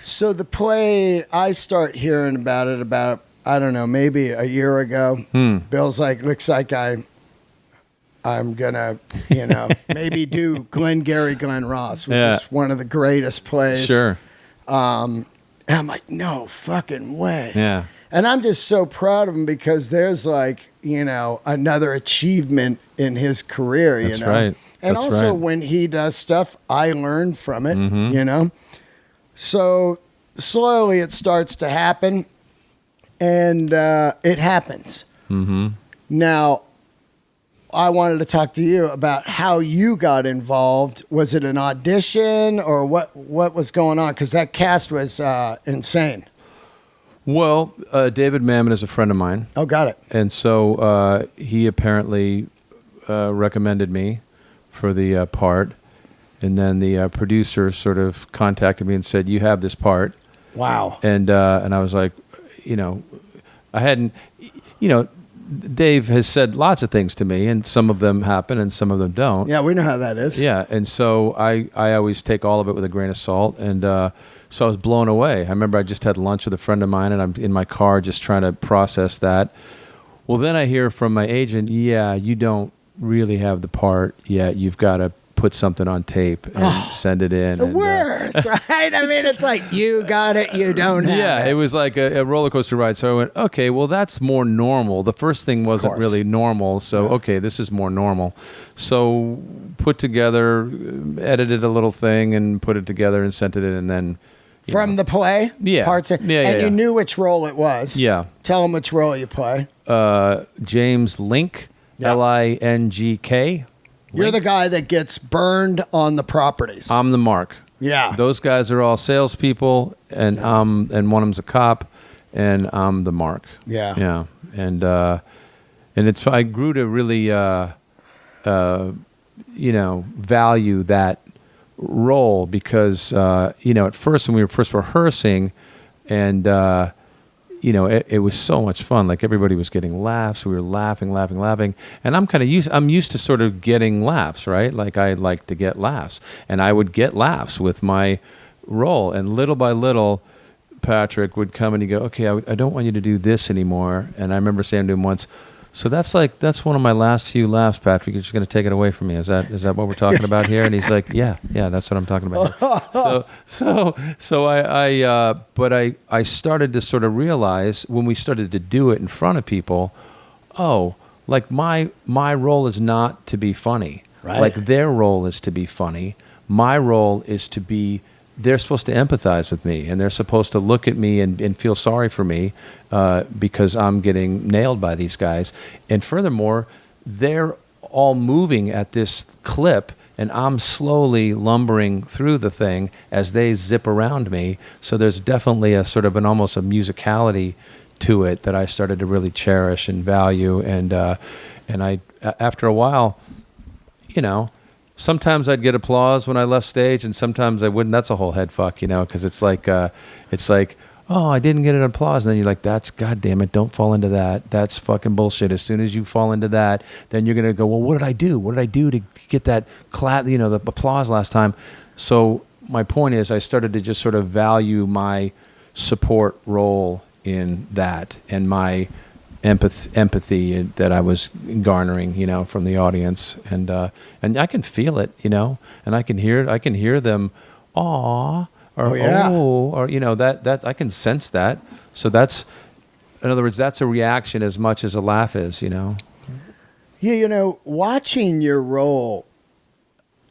Speaker 2: So
Speaker 1: the play, I start hearing about it about, I don't know, maybe a year ago. Bill's like, looks like I'm gonna, maybe do Glengarry Glen Ross, which is one of the greatest plays.
Speaker 2: Sure.
Speaker 1: And I'm like, no fucking way.
Speaker 2: Yeah.
Speaker 1: And I'm just so proud of him because there's like, another achievement in his career,
Speaker 2: That's right.
Speaker 1: And
Speaker 2: That's
Speaker 1: also
Speaker 2: right.
Speaker 1: when he does stuff, I learn from it, So slowly it starts to happen, and it happens.
Speaker 2: Mm-hmm.
Speaker 1: Now, I wanted to talk to you about how you got involved. Was it an audition or what was going on? Because that cast was insane.
Speaker 2: Well, David Mamet is a friend of mine.
Speaker 1: Oh, got it.
Speaker 2: And so he apparently recommended me for the part. And then the producer sort of contacted me and said, "You have this part."
Speaker 1: Wow.
Speaker 2: And I was like, I hadn't, Dave has said lots of things to me, and some of them happen and some of them don't.
Speaker 1: Yeah, we know how that is.
Speaker 2: Yeah, and so I always take all of it with a grain of salt, and so I was blown away. I remember I just had lunch with a friend of mine, and I'm in my car just trying to process that. Well, then I hear from my agent, "Yeah, you don't really have the part yet. You've got to put something on tape and send it in."
Speaker 1: The worst, right? I mean, it's like, you got it, you don't have it.
Speaker 2: Yeah, it was like a roller coaster ride. So I went, okay, well, that's more normal. The first thing wasn't really normal. So, okay, this is more normal. So put together, edited a little thing and put it together and sent it in, and then...
Speaker 1: From the play?
Speaker 2: Yeah.
Speaker 1: Parts of,
Speaker 2: yeah.
Speaker 1: And you knew which role it was.
Speaker 2: Yeah.
Speaker 1: Tell them which role you play.
Speaker 2: James Link, Lingk.
Speaker 1: You're the guy that gets burned on the properties.
Speaker 2: I'm the Mark.
Speaker 1: Yeah.
Speaker 2: Those guys are all salespeople, and one of them's a cop, and I'm the Mark.
Speaker 1: Yeah.
Speaker 2: Yeah. And I grew to really, value that role because, at first when we were first rehearsing, and it was so much fun. Like everybody was getting laughs. We were laughing. And I'm used to sort of getting laughs, right? Like I like to get laughs. And I would get laughs with my role. And little by little, Patrick would come and he'd go, "Okay, I don't want you to do this anymore." And I remember saying to him once, "So that's one of my last few laughs, Patrick. You're just going to take it away from me. Is that what we're talking about here?" And he's like, "Yeah, that's what I'm talking about here." But I started to sort of realize when we started to do it in front of people, like my role is not to be funny.
Speaker 1: Right.
Speaker 2: Like their role is to be funny. My role is to be. They're supposed to empathize with me, and they're supposed to look at me and feel sorry for me because I'm getting nailed by these guys. And furthermore, they're all moving at this clip, and I'm slowly lumbering through the thing as they zip around me. So there's definitely a sort of almost a musicality to it that I started to really cherish and value. And I, after a while, sometimes I'd get applause when I left stage, and sometimes I wouldn't. That's a whole head fuck, because it's like, oh, I didn't get an applause. And then you're like, that's, goddamn it, don't fall into that. That's fucking bullshit. As soon as you fall into that, then you're going to go, well, what did I do? What did I do to get that the applause last time? So my point is I started to just sort of value my support role in that and my empathy that I was garnering, from the audience, and I can feel it, and I can hear them, "Aw," or "Oh," or that I can sense that. So that's, in other words, that's a reaction as much as a laugh is,
Speaker 1: Yeah, watching your role,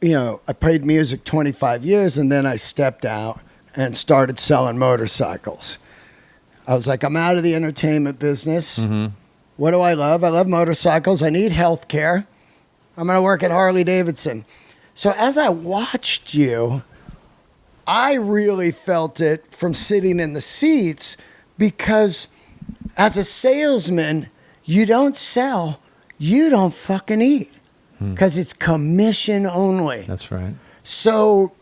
Speaker 1: I played music 25 years, and then I stepped out and started selling motorcycles. I was like, I'm out of the entertainment business. Mm-hmm. What do I love? I love motorcycles. I need health care. I'm going to work at Harley Davidson. So as I watched you, I really felt it from sitting in the seats, because as a salesman, you don't sell, you don't fucking eat, because it's commission only.
Speaker 2: That's right.
Speaker 1: So,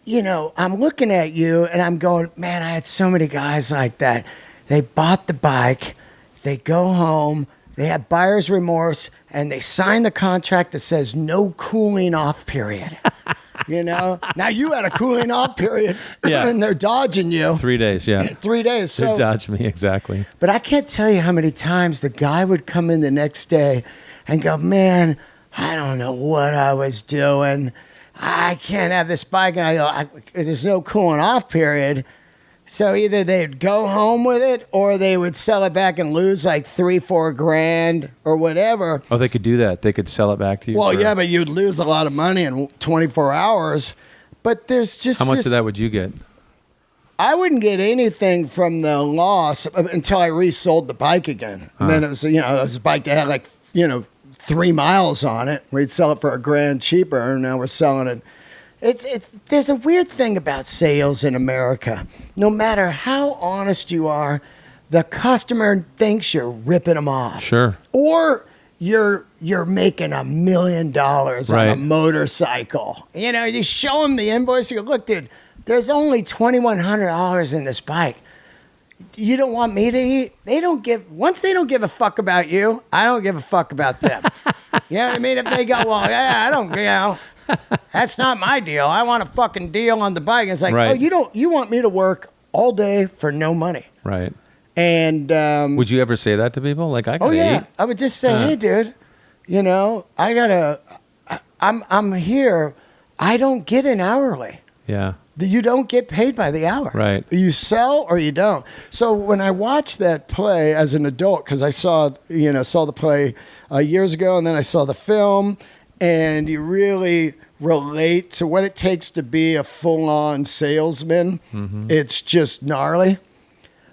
Speaker 1: you know, I'm looking at you and I'm going, man, I had so many guys like that. They bought the bike, they go home, they have buyer's remorse, and they sign the contract that says no cooling off period. You know? Now you had a cooling off period, and they're dodging you.
Speaker 2: 3 days, yeah.
Speaker 1: 3 days.
Speaker 2: They
Speaker 1: So,
Speaker 2: dodged me, exactly.
Speaker 1: but I can't tell you how many times the guy would come in the next day and go, man, I don't know what I was doing. I can't have this bike. And I go, there's no cooling off period. So either they'd go home with it or they would sell it back and lose like $3-4 grand or whatever.
Speaker 2: Oh, they could do that. They could sell it back to you.
Speaker 1: Well, yeah, but you'd lose a lot of money in 24 hours. But there's just
Speaker 2: How much of that would you get?
Speaker 1: I wouldn't get anything from the loss until I resold the bike again. And then it was, you know, it was a bike that had like, you know, 3 miles on it. We'd sell it for $1 grand cheaper, and now we're selling it. There's a weird thing about sales in America. No matter how honest you are, the customer thinks you're ripping them off.
Speaker 2: Sure.
Speaker 1: Or you're making $1 million on a
Speaker 2: Right.
Speaker 1: motorcycle. You know, you show them the invoice. You go, look, dude, there's only $2,100 in this bike. You don't want me to eat? Once they don't give a fuck about you, I don't give a fuck about them. You know what I mean? If they go, well, yeah, I don't, you know, that's not my deal. I want a fucking deal on the bike. It's like,
Speaker 2: Right.
Speaker 1: you want me to work all day for no money.
Speaker 2: Right.
Speaker 1: And
Speaker 2: Would you ever say that to people? Like, I gotta eat?
Speaker 1: I would just say, hey, dude, you know, I'm here. I don't get an hourly.
Speaker 2: Yeah.
Speaker 1: You don't get paid by the hour.
Speaker 2: Right.
Speaker 1: You sell or you don't. So when I watched that play as an adult, because I saw the play years ago, and then I saw the film, and you really relate to what it takes to be a full-on salesman. Mm-hmm. It's just gnarly.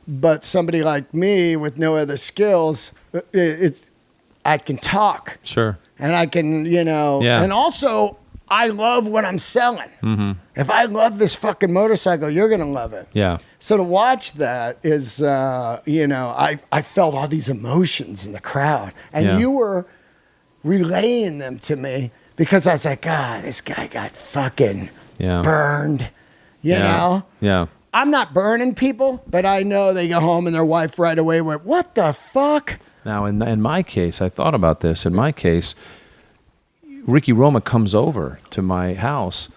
Speaker 1: But somebody like me with no other skills, I can talk.
Speaker 2: Sure.
Speaker 1: And I can, you know, and also I love what I'm selling. Mm-hmm. If I love this fucking motorcycle, you're going to love it.
Speaker 2: Yeah.
Speaker 1: So to watch that is, you know, I felt all these emotions in the crowd. And you were relaying them to me because I was like, God, this guy got fucking burned, you know?
Speaker 2: Yeah.
Speaker 1: I'm not burning people, but I know they go home and their wife right away went, what the fuck?
Speaker 2: Now, in my case, I thought about this. In my case, Ricky Roma comes over to my house,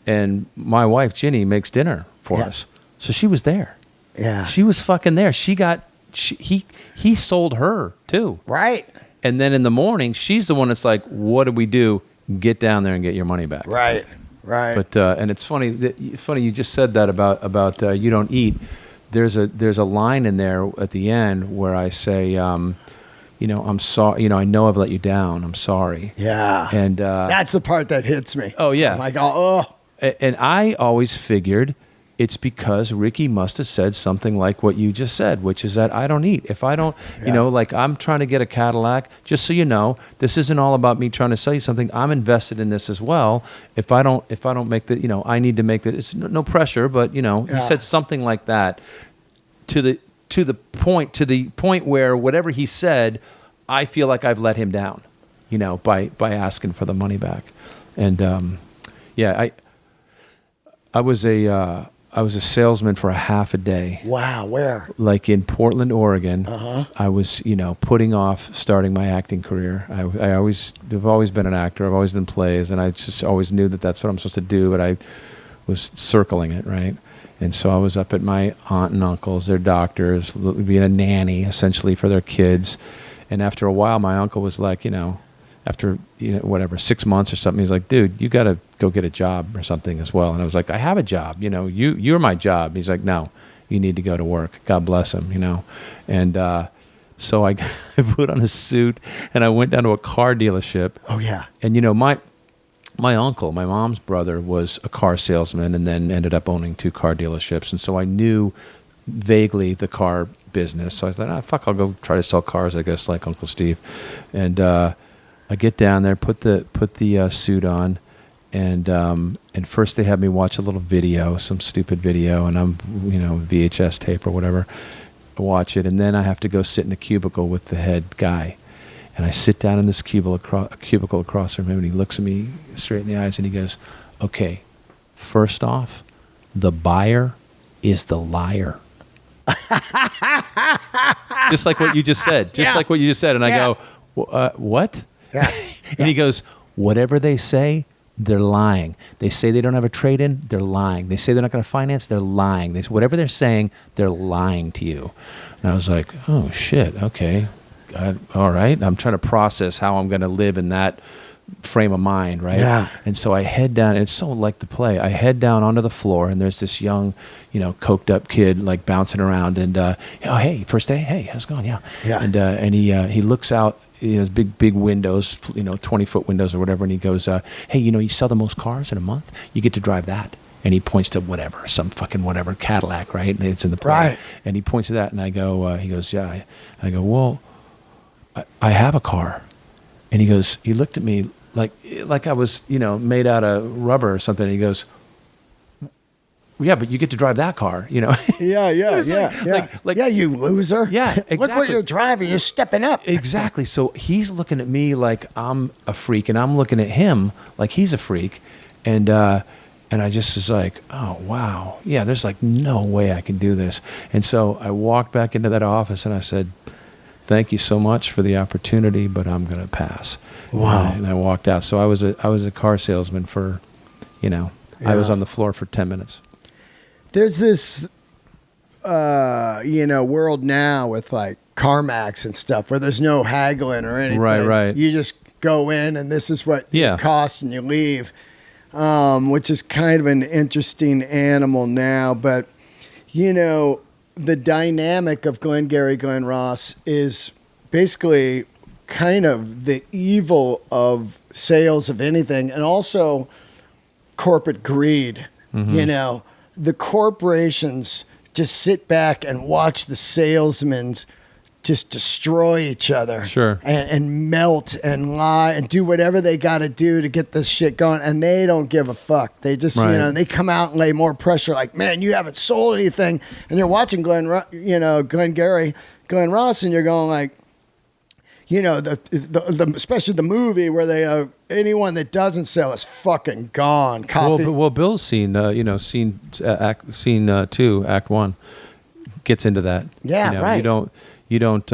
Speaker 2: and my wife, Ginny, makes dinner for us. So she was there.
Speaker 1: Yeah.
Speaker 2: She was fucking there. He sold her, too.
Speaker 1: Right.
Speaker 2: And then in the morning, she's the one that's like, what do we do? Get down there and get your money back.
Speaker 1: Right. Right.
Speaker 2: But and it's funny you just said that about you don't eat. There's a line in there at the end where I say, you know, I'm sorry. You know, I know I've let you down. I'm sorry.
Speaker 1: Yeah.
Speaker 2: And
Speaker 1: that's the part that hits me.
Speaker 2: Oh yeah.
Speaker 1: I'm like, oh.
Speaker 2: And I always figured it's because Ricky must have said something like what you just said, which is that I don't eat. If I don't, you know, like I'm trying to get a Cadillac, just so you know, this isn't all about me trying to sell you something. I'm invested in this as well. If I don't make the, you know, I need to make that. It's no pressure, but you know, he said something like that to the point where whatever he said, I feel like I've let him down, you know, by asking for the money back. And I was a salesman for a half a day.
Speaker 1: Wow, where?
Speaker 2: Like in Portland, Oregon. Uh-huh. I was, you know, putting off starting my acting career. I've always been an actor. I've always done plays, and I just always knew that that's what I'm supposed to do, but I was circling it, right? And so I was up at my aunt and uncle's, their doctors, being a nanny, essentially, for their kids. And after a while, my uncle was like, you know, after, you know, whatever, 6 months or something, he's like, dude, you got to go get a job or something as well. And I was like, I have a job, you know, you're my job. He's like, no, you need to go to work. God bless him, you know. And so I put on a suit and I went down to a car dealership.
Speaker 1: Oh, yeah.
Speaker 2: And, you know, my uncle, my mom's brother, was a car salesman and then ended up owning 2 car dealerships. And so I knew vaguely the car business. So I thought, fuck, I'll go try to sell cars, I guess, like Uncle Steve. And I get down there, put the suit on, and first they had me watch a little video, some stupid video, and I'm, you know, VHS tape or whatever, watch it, and then I have to go sit in a cubicle with the head guy. And I sit down in this cubicle across from him, and he looks at me straight in the eyes, and he goes, okay, first off, the buyer is the liar. Just like what you just said. Like what you just said. And I go, what?
Speaker 1: Yeah.
Speaker 2: And he goes, whatever they say, they're lying. They say they don't have a trade-in, they're lying. They say they're not going to finance, they're lying. Whatever they're saying, they're lying to you. And I was like, oh, shit, okay. All right. I'm trying to process how I'm going to live in that frame of mind, right?
Speaker 1: Yeah.
Speaker 2: And so I head down, and it's so like the play. I head down onto the floor, and there's this young, coked up kid like bouncing around, and oh, hey, first day, hey, how's it going? Yeah. And he looks out. His big windows, 20-foot windows or whatever, and he goes, hey, you sell the most cars in a month. You get to drive that. And he points to whatever, some fucking whatever Cadillac, right? And it's in the play. Right. And he points to that, and I go, he goes, yeah. I go, well, I have a car. And he goes, he looked at me like I was, made out of rubber or something. And he goes, yeah, but you get to drive that car,
Speaker 1: Yeah. Yeah, you loser.
Speaker 2: Yeah, exactly.
Speaker 1: Look what you're driving. You're stepping up.
Speaker 2: Exactly. So he's looking at me like I'm a freak, and I'm looking at him like he's a freak. And I just was like, oh, wow. Yeah, there's like no way I can do this. And so I walked back into that office, and I said, thank you so much for the opportunity, but I'm going to pass.
Speaker 1: Wow.
Speaker 2: And I walked out. So I was a car salesman for, I was on the floor for 10 minutes.
Speaker 1: There's this, world now with like CarMax and stuff where there's no haggling or anything.
Speaker 2: Right.
Speaker 1: You just go in and this is what it costs and you leave, which is kind of an interesting animal now. But, the dynamic of Glengarry Glen Ross is basically kind of the evil of sales of anything, and also corporate greed.
Speaker 2: Mm-hmm.
Speaker 1: The corporations just sit back and watch the salesmen just destroy each other.
Speaker 2: Sure.
Speaker 1: And melt and lie and do whatever they got to do to get this shit going. And they don't give a fuck. They just, they come out and lay more pressure like, man, you haven't sold anything. And you're watching Glengarry Glen Ross, and you're going like, especially the movie where they anyone that doesn't sell is fucking gone. Coffee.
Speaker 2: Well, Bill's scene, scene 2, Act 1, gets into that.
Speaker 1: Yeah, right.
Speaker 2: You don't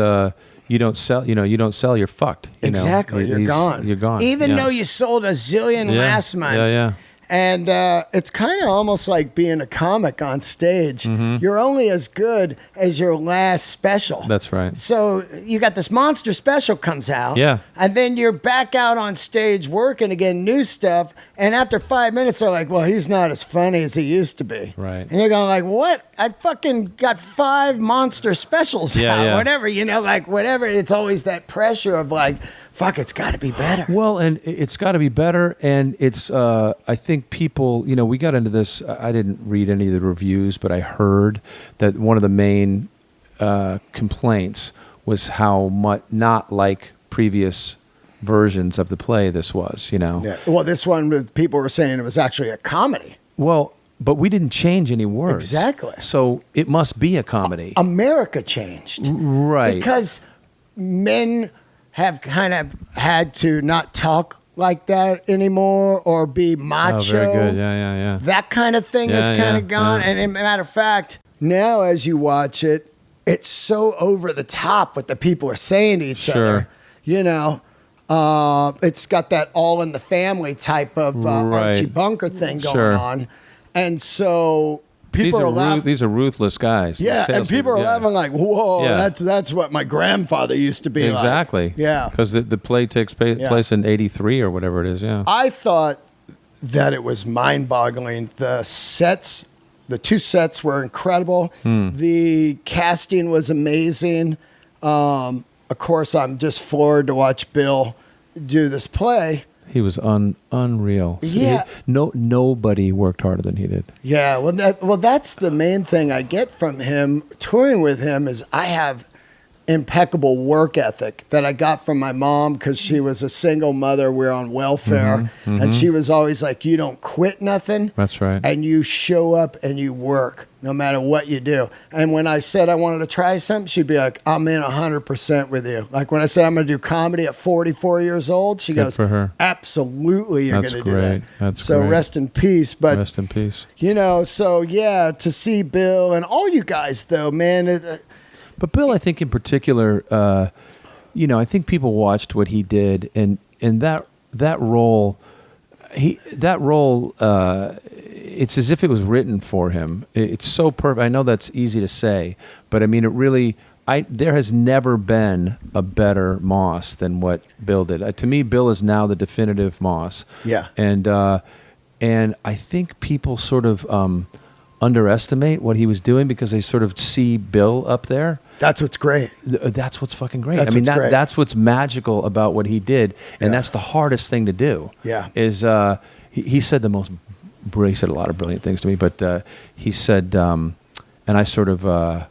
Speaker 2: sell. You don't sell. You're fucked.
Speaker 1: Exactly. You're gone.
Speaker 2: You're gone.
Speaker 1: Even though you sold a zillion last month.
Speaker 2: Yeah.
Speaker 1: And it's kind of almost like being a comic on stage. Mm-hmm. You're only as good as your last special.
Speaker 2: That's right.
Speaker 1: So you got this monster special comes out.
Speaker 2: Yeah.
Speaker 1: And then you're back out on stage working again, new stuff. And after 5 minutes, they're like, well, he's not as funny as he used to be.
Speaker 2: Right.
Speaker 1: And you're going like, what? I fucking got 5 monster specials out. Whatever, whatever. It's always that pressure of like, fuck, it's got to be better.
Speaker 2: Well, and it's got to be better. And it's, I think people, we got into this. I didn't read any of the reviews, but I heard that one of the main complaints was how much not like previous versions of the play this was,
Speaker 1: Yeah. Well, this one, people were saying it was actually a comedy.
Speaker 2: Well, but we didn't change any words.
Speaker 1: Exactly.
Speaker 2: So it must be a comedy.
Speaker 1: America changed.
Speaker 2: Right.
Speaker 1: Because men have kind of had to not talk like that anymore or be macho.
Speaker 2: Oh, very good. Yeah.
Speaker 1: That kind of thing has kind of gone. And as a matter of fact, now as you watch it, it's so over the top what the people are saying to each other. It's got that all in the family type of Archie Bunker thing going on. And so people are laughing.
Speaker 2: These are ruthless guys.
Speaker 1: Yeah, and people are laughing like, whoa, that's what my grandfather used to be like.
Speaker 2: Exactly.
Speaker 1: Yeah.
Speaker 2: Because the play takes place in 83 or whatever it is, yeah.
Speaker 1: I thought that it was mind-boggling. The sets, the 2 sets were incredible. The casting was amazing. Of course, I'm just floored to watch Bill do this play.
Speaker 2: He was unreal.
Speaker 1: Yeah.
Speaker 2: Nobody worked harder than he did.
Speaker 1: Yeah. Well, that's the main thing I get from him touring with him is I have impeccable work ethic that I got from my mom because she was a single mother. We were on welfare. And she was always like, you don't quit nothing.
Speaker 2: That's right.
Speaker 1: And you show up and you work no matter what you do. And when I said I wanted to try something, she'd be like, I'm in 100% with you. Like when I said I'm going to do comedy at 44 years old, she goes,
Speaker 2: for her.
Speaker 1: Absolutely, you're going to do that.
Speaker 2: That's
Speaker 1: so
Speaker 2: great.
Speaker 1: Rest in peace. But,
Speaker 2: rest in peace.
Speaker 1: You know, so yeah, to see Bill and all you guys though, man.
Speaker 2: But Bill, I think in particular, you know, I think people watched what he did, and that role, it's as if it was written for him. It's so perfect. I know that's easy to say, but I mean, it really. There has never been a better Moss than what Bill did. To me, Bill is now the definitive Moss.
Speaker 1: Yeah.
Speaker 2: And I think people sort of underestimate what he was doing because they sort of see Bill up there.
Speaker 1: That's what's great.
Speaker 2: That's what's fucking great.
Speaker 1: That's
Speaker 2: that's what's magical about what he did, and that's the hardest thing to do.
Speaker 1: Yeah.
Speaker 2: Is he said the most? He said a lot of brilliant things to me, but he said, and I sort of.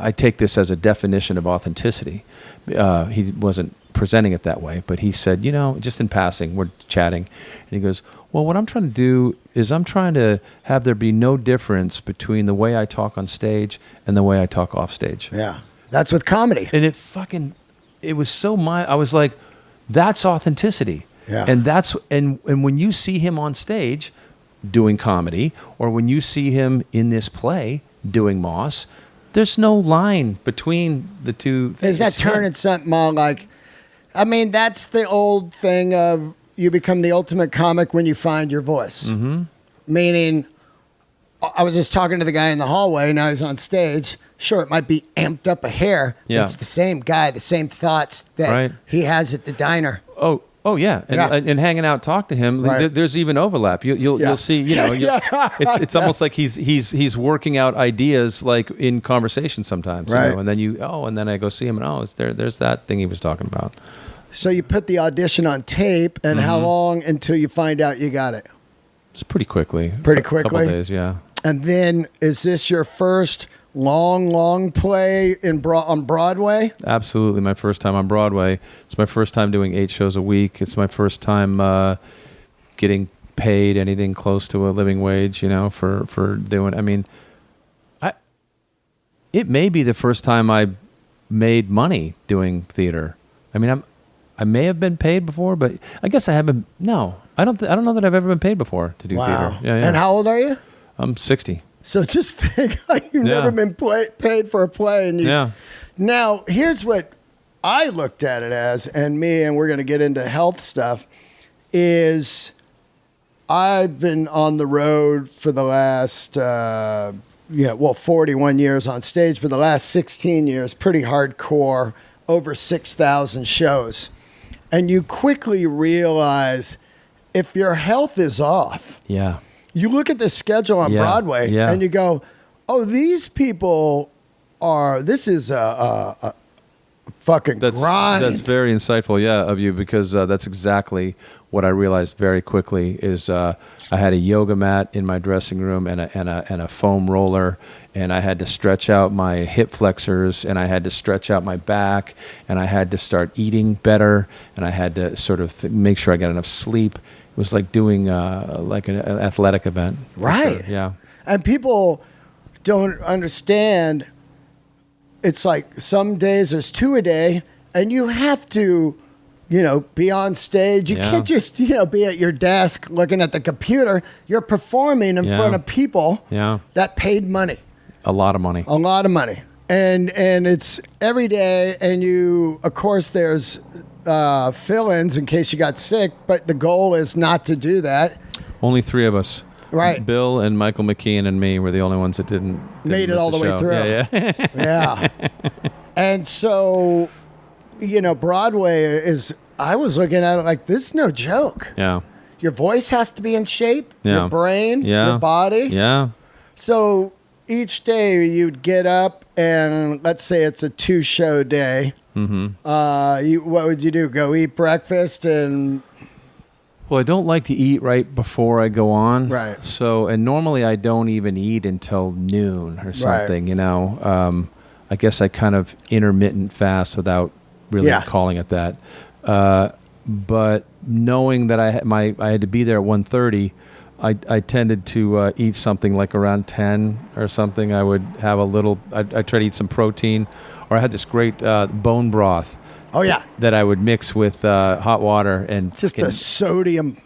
Speaker 2: I take this as a definition of authenticity. He wasn't presenting it that way, but he said, you know, just in passing, we're chatting, and he goes, well, what I'm trying to do is I'm trying to have there be no difference between the way I talk on stage and the way I talk off stage.
Speaker 1: Yeah. That's with comedy.
Speaker 2: And it was so I was like, that's authenticity.
Speaker 1: Yeah.
Speaker 2: And and when you see him on stage doing comedy, or when you see him in this play doing Moss, there's no line between the two things.
Speaker 1: Is that turning something on? Like, I mean, that's the old thing of you become the ultimate comic when you find your voice. Mm-hmm. Meaning, I was just talking to the guy in the hallway, now he's on stage. Sure, it might be amped up a hair, but it's the same guy, the same thoughts that he has at the diner.
Speaker 2: Oh yeah, and hanging out, talk to him. Right. There's even overlap. You'll see. You know, it's almost like he's working out ideas like in conversation sometimes.
Speaker 1: Right.
Speaker 2: You know? And then I go see him, and there's that thing he was talking about.
Speaker 1: So you put the audition on tape, and how long until you find out you got it?
Speaker 2: It's pretty quickly.
Speaker 1: Pretty quickly.
Speaker 2: A couple days, yeah.
Speaker 1: And then is this your first long play on Broadway?
Speaker 2: Absolutely, my first time on Broadway. It's my first time doing 8 shows a week. It's my first time getting paid anything close to a living wage, you know, for doing. I mean, it may be the first time I made money doing theater. I mean, I may have been paid before, but I guess I haven't. No, I don't know that I've ever been paid before to do theater. Yeah.
Speaker 1: And how old are you?
Speaker 2: I'm 60.
Speaker 1: So just think like you've never been paid for a play. And Now, here's what I looked at it as, and we're going to get into health stuff, is I've been on the road for the last, 41 years on stage, but the last 16 years, pretty hardcore, over 6,000 shows. And you quickly realize if your health is off.
Speaker 2: Yeah.
Speaker 1: You look at the schedule on Broadway and you go, oh, these people this is a fucking grind.
Speaker 2: That's very insightful, of you, because that's exactly what I realized very quickly is I had a yoga mat in my dressing room and a foam roller, and I had to stretch out my hip flexors, and I had to stretch out my back, and I had to start eating better, and I had to sort of make sure I got enough sleep. It was like doing like an athletic event.
Speaker 1: Right.
Speaker 2: Sure. Yeah.
Speaker 1: And people don't understand. It's like some days there's 2 a day, and you have to, be on stage. You can't just, be at your desk looking at the computer. You're performing in front of people that paid money.
Speaker 2: A lot of money.
Speaker 1: A lot of money. And it's every day, and of course, there's fill-ins in case you got sick, but the goal is not to do that.
Speaker 2: Only 3 of us.
Speaker 1: Right.
Speaker 2: Bill and Michael Mckean and me were the only ones that didn't
Speaker 1: made it all the way through.
Speaker 2: Yeah.
Speaker 1: And so, Broadway I was looking at it like, this is no joke.
Speaker 2: Yeah.
Speaker 1: Your voice has to be in shape, your brain, your body.
Speaker 2: Yeah.
Speaker 1: So each day you'd get up and let's say it's a 2-show day. Mm-hmm. What would you do? Go eat breakfast and...
Speaker 2: Well, I don't like to eat right before I go on.
Speaker 1: Right. So,
Speaker 2: and normally I don't even eat until noon or something, I I guess I kind of intermittent fast without really calling it that. But knowing that I had to be there at 1:30, I tended to eat something like around 10 or something. I would have a little. I try to eat some protein, or I had this great bone broth.
Speaker 1: Oh yeah,
Speaker 2: that I would mix with hot water and
Speaker 1: just a sodium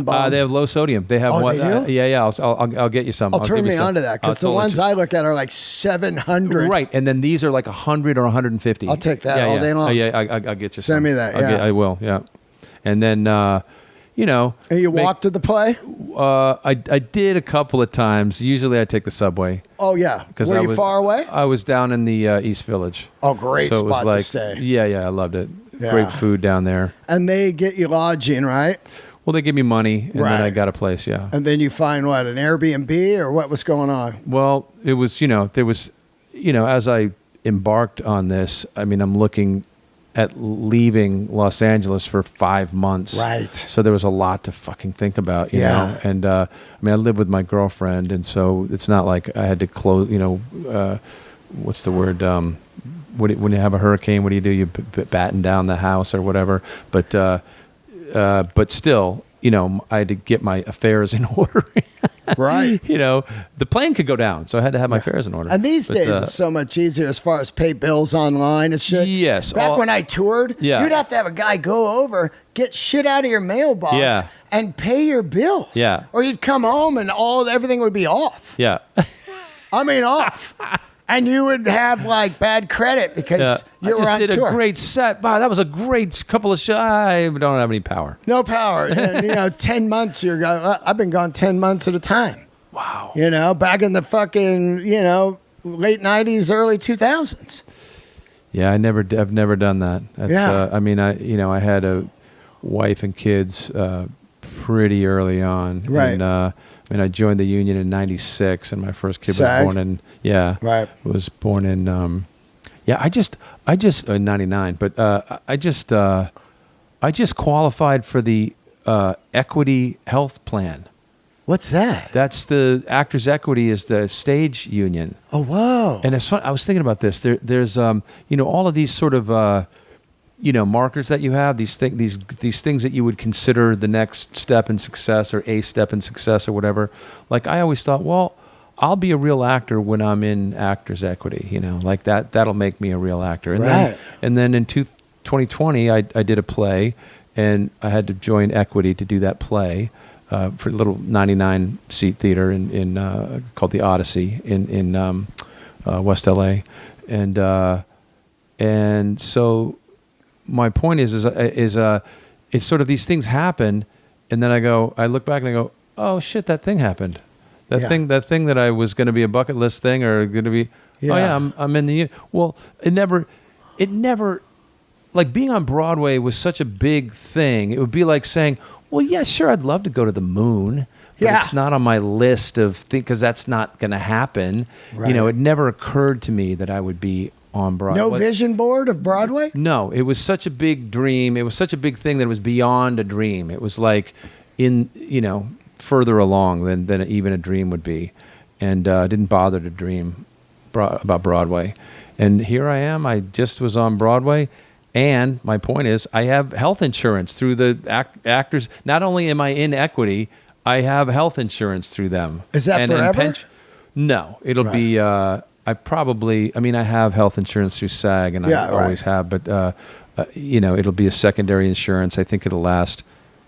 Speaker 1: bomb.
Speaker 2: They have low sodium. They have
Speaker 1: one. They do?
Speaker 2: Yeah. I'll get you some.
Speaker 1: I'll turn me on to that because the ones I look at are like 700.
Speaker 2: Right, and then these are like 100 or 150.
Speaker 1: I'll take that all day long.
Speaker 2: I'll get you.
Speaker 1: Send me that.
Speaker 2: I will. Yeah, and then
Speaker 1: And you walk to the play?
Speaker 2: I did a couple of times. Usually I take the subway.
Speaker 1: Oh, yeah. Were you far away?
Speaker 2: I was down in the East Village.
Speaker 1: Oh, great
Speaker 2: so
Speaker 1: spot to stay.
Speaker 2: Yeah, I loved it.
Speaker 1: Yeah.
Speaker 2: Great food down there.
Speaker 1: And they get you lodging, right?
Speaker 2: Well, they give me money, and then I got a place, yeah.
Speaker 1: And then you find, what, an Airbnb, or what was going on?
Speaker 2: Well, it was, there was, as I embarked on this, I mean, I'm looking at leaving Los Angeles for 5 months.
Speaker 1: Right.
Speaker 2: So there was a lot to fucking think about, you know. And I mean, I live with my girlfriend, and so it's not like I had to close, what's the word? When you have a hurricane, what do? You batten down the house or whatever. But still, I had to get my affairs in order.
Speaker 1: Right.
Speaker 2: The plane could go down, so I had to have my affairs in order.
Speaker 1: And these days, it's so much easier as far as pay bills online and shit.
Speaker 2: Yes.
Speaker 1: Back when I toured, you'd have to have a guy go over, get shit out of your mailbox, and pay your bills.
Speaker 2: Yeah.
Speaker 1: Or you'd come home and everything would be off.
Speaker 2: Yeah.
Speaker 1: I mean, off. And you would have like bad credit because you were on tour.
Speaker 2: I just did a great set. Wow, that was a great couple of shows. I don't have any power.
Speaker 1: No power. And, 10 months, I've been gone 10 months at a time.
Speaker 2: Wow.
Speaker 1: Back in the fucking, late 90s, early 2000s.
Speaker 2: Yeah, I've never done that. That's, I mean, I had a wife and kids pretty early on.
Speaker 1: Right.
Speaker 2: And I joined the union in '96, and my first kid
Speaker 1: SAG?
Speaker 2: was born in was born in I just '99, but I just qualified for the equity health plan.
Speaker 1: What's that?
Speaker 2: That's the Actors Equity is the stage union.
Speaker 1: Oh wow!
Speaker 2: And it's fun. I was thinking about this. There's all of these sort of markers that you have, these things that you would consider the next step in success or a step in success or whatever. Like I always thought, well, I'll be a real actor when I'm in Actors Equity, like that'll make me a real actor. And then in 2020, I did a play, and I had to join Equity to do that play for a little 99-seat theater in called the Odyssey in West LA, and so. My point is it's sort of these things happen, and then I look back and I go, oh shit, that thing happened, that thing that I was going to be a bucket list thing or going to be, I'm in the, well, it never, like being on Broadway was such a big thing. It would be like saying, well, yeah, sure, I'd love to go to the moon. But it's not on my list of things because that's not going to happen. Right. It never occurred to me that I would be on Broadway.
Speaker 1: No vision board of Broadway?
Speaker 2: No, it was such a big dream. It was such a big thing that it was beyond a dream. It was like further along than even a dream would be. And I didn't bother to dream about Broadway. And here I am. I just was on Broadway. And my point is I have health insurance through the actors. Not only am I in Equity, I have health insurance through them.
Speaker 1: Is that forever?
Speaker 2: No, it'll be... I have health insurance through SAG, and I always have, but, it'll be a secondary insurance. I think it'll last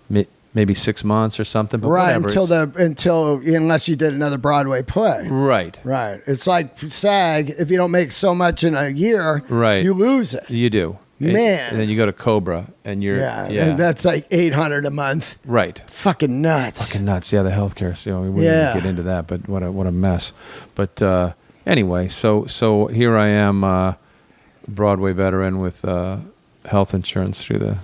Speaker 2: maybe 6 months or something. But
Speaker 1: whatever. Unless you did another Broadway play.
Speaker 2: Right.
Speaker 1: Right. It's like SAG, if you don't make so much in a year, you lose it.
Speaker 2: You do.
Speaker 1: Man.
Speaker 2: And then you go to Cobra, and you're...
Speaker 1: And that's like $800 a month.
Speaker 2: Right.
Speaker 1: Fucking nuts.
Speaker 2: Yeah, the healthcare. We wouldn't even get into that, but what a mess. But... Anyway, so here I am, Broadway veteran with health insurance through the...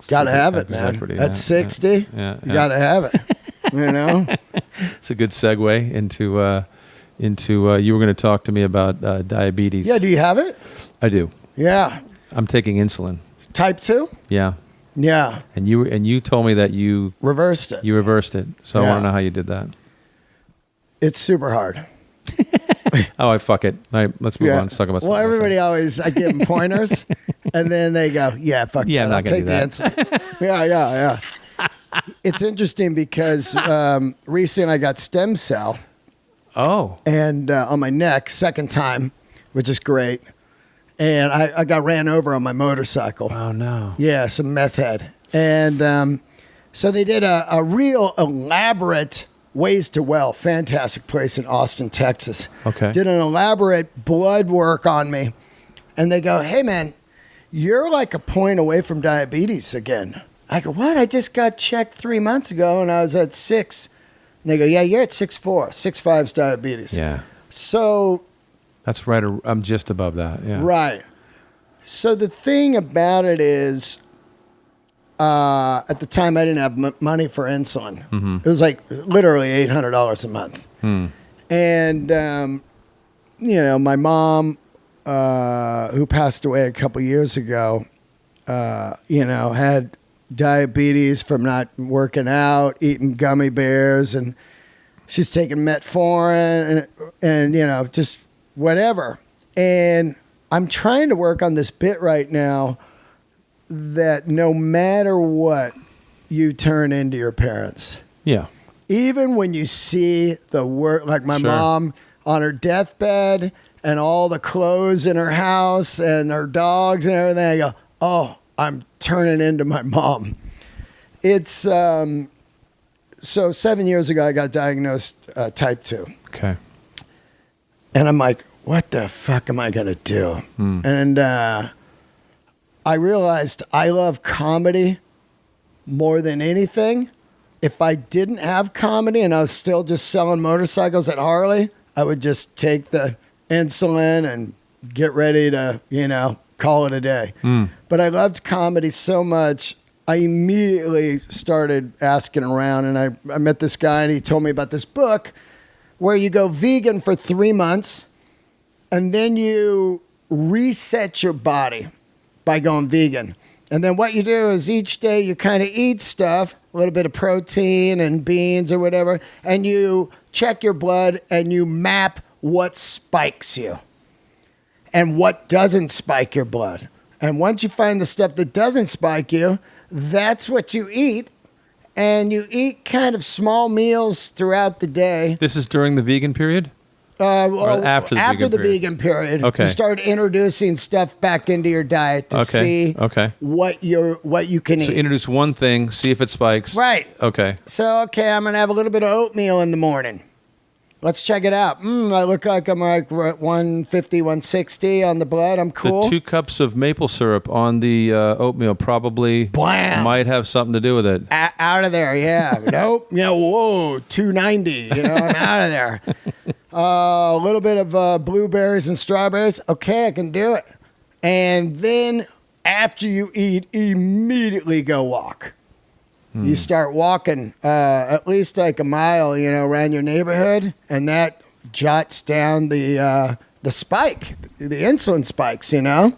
Speaker 1: Gotta have it, man.
Speaker 2: Equity.
Speaker 1: At 60, you gotta have it.
Speaker 2: It's a good segue into you were going to talk to me about diabetes.
Speaker 1: Yeah, do you have it?
Speaker 2: I do.
Speaker 1: Yeah.
Speaker 2: I'm taking insulin.
Speaker 1: Type 2?
Speaker 2: Yeah.
Speaker 1: Yeah.
Speaker 2: And you told me that you...
Speaker 1: Reversed it.
Speaker 2: You reversed it. So I want to know how you did that.
Speaker 1: It's super hard.
Speaker 2: Oh, I fuck it. All right, let's move on. Let's talk about something
Speaker 1: Well,
Speaker 2: else.
Speaker 1: everybody always, I give them pointers, and then they go, yeah, fuck
Speaker 2: Yeah,
Speaker 1: that.
Speaker 2: I'm not
Speaker 1: I'll
Speaker 2: gonna
Speaker 1: take
Speaker 2: do
Speaker 1: the insulin. Yeah. It's interesting because recently I got stem cell
Speaker 2: Oh.
Speaker 1: and on my neck, second time, which is great. And I got ran over on my motorcycle.
Speaker 2: Oh, no.
Speaker 1: Yeah, some meth head. And so they did a real elaborate Ways to Well, fantastic place in Austin, Texas.
Speaker 2: Okay.
Speaker 1: Did an elaborate blood work on me. And they go, hey, man, you're like a point away from diabetes again. I go, what? I just got checked 3 months ago and I was at 6. And they go, yeah, you're at 6'4". 6'5's diabetes.
Speaker 2: Yeah.
Speaker 1: So.
Speaker 2: That's right. I'm just above that. Yeah.
Speaker 1: Right. So the thing about it is, at the time I didn't have money for insulin.
Speaker 2: Mm-hmm.
Speaker 1: It was like literally $800 a month. And, my mom, who passed away a couple years ago, had diabetes from not working out, eating gummy bears, and she's taking metformin and just whatever. And I'm trying to work on this bit right now that no matter what, you turn into your parents.
Speaker 2: Yeah.
Speaker 1: Even when you see the work, like my mom on her deathbed and all the clothes in her house and her dogs and everything, I go, oh, I'm turning into my mom. It's, so 7 years ago, I got diagnosed type 2.
Speaker 2: Okay.
Speaker 1: And I'm like, what the fuck am I going to do? And I realized I love comedy more than anything. If I didn't have comedy and I was still just selling motorcycles at Harley, I would just take the insulin and get ready to, call it a day. But I loved comedy so much, I immediately started asking around, and I met this guy, and he told me about this book where you go vegan for 3 months, and then you reset your body by going vegan. And then what you do is each day you kind of eat stuff, a little bit of protein and beans or whatever, and you check your blood and you map what spikes you and what doesn't spike your blood. And once you find the stuff that doesn't spike you, that's what you eat. And you eat kind of small meals throughout the day.
Speaker 2: This is during the vegan period?
Speaker 1: Well,
Speaker 2: after the vegan period?
Speaker 1: Okay. You start introducing stuff back into your diet to see what you can eat.
Speaker 2: So introduce one thing, see if it spikes.
Speaker 1: Right.
Speaker 2: Okay.
Speaker 1: So, I'm going to have a little bit of oatmeal in the morning. Let's check it out. I look like I'm like 150, 160 on the blood. I'm cool.
Speaker 2: The 2 cups of maple syrup on the oatmeal probably might have something to do with it.
Speaker 1: Out of there, yeah. Nope. Whoa, 290. I'm out of there. A little bit of blueberries and strawberries. Okay, I can do it. And then after you eat, immediately go walk. You start walking at least like a mile, around your neighborhood, and that jots down the spike, the insulin spikes, And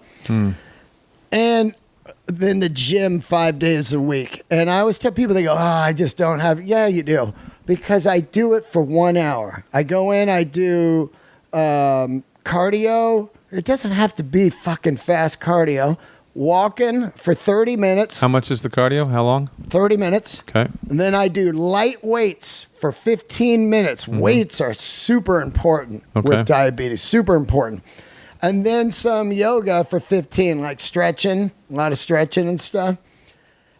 Speaker 1: then the gym 5 days a week. And I always tell people, they go, I just don't have. Yeah, you do. Because I do it for 1 hour. I go in, I do cardio. It doesn't have to be fucking fast cardio. Walking for 30 minutes.
Speaker 2: How much is the cardio? How long?
Speaker 1: 30 minutes.
Speaker 2: Okay.
Speaker 1: And then I do light weights for 15 minutes. Weights are super important with diabetes, super important. And then some yoga for 15, like stretching, a lot of stretching and stuff.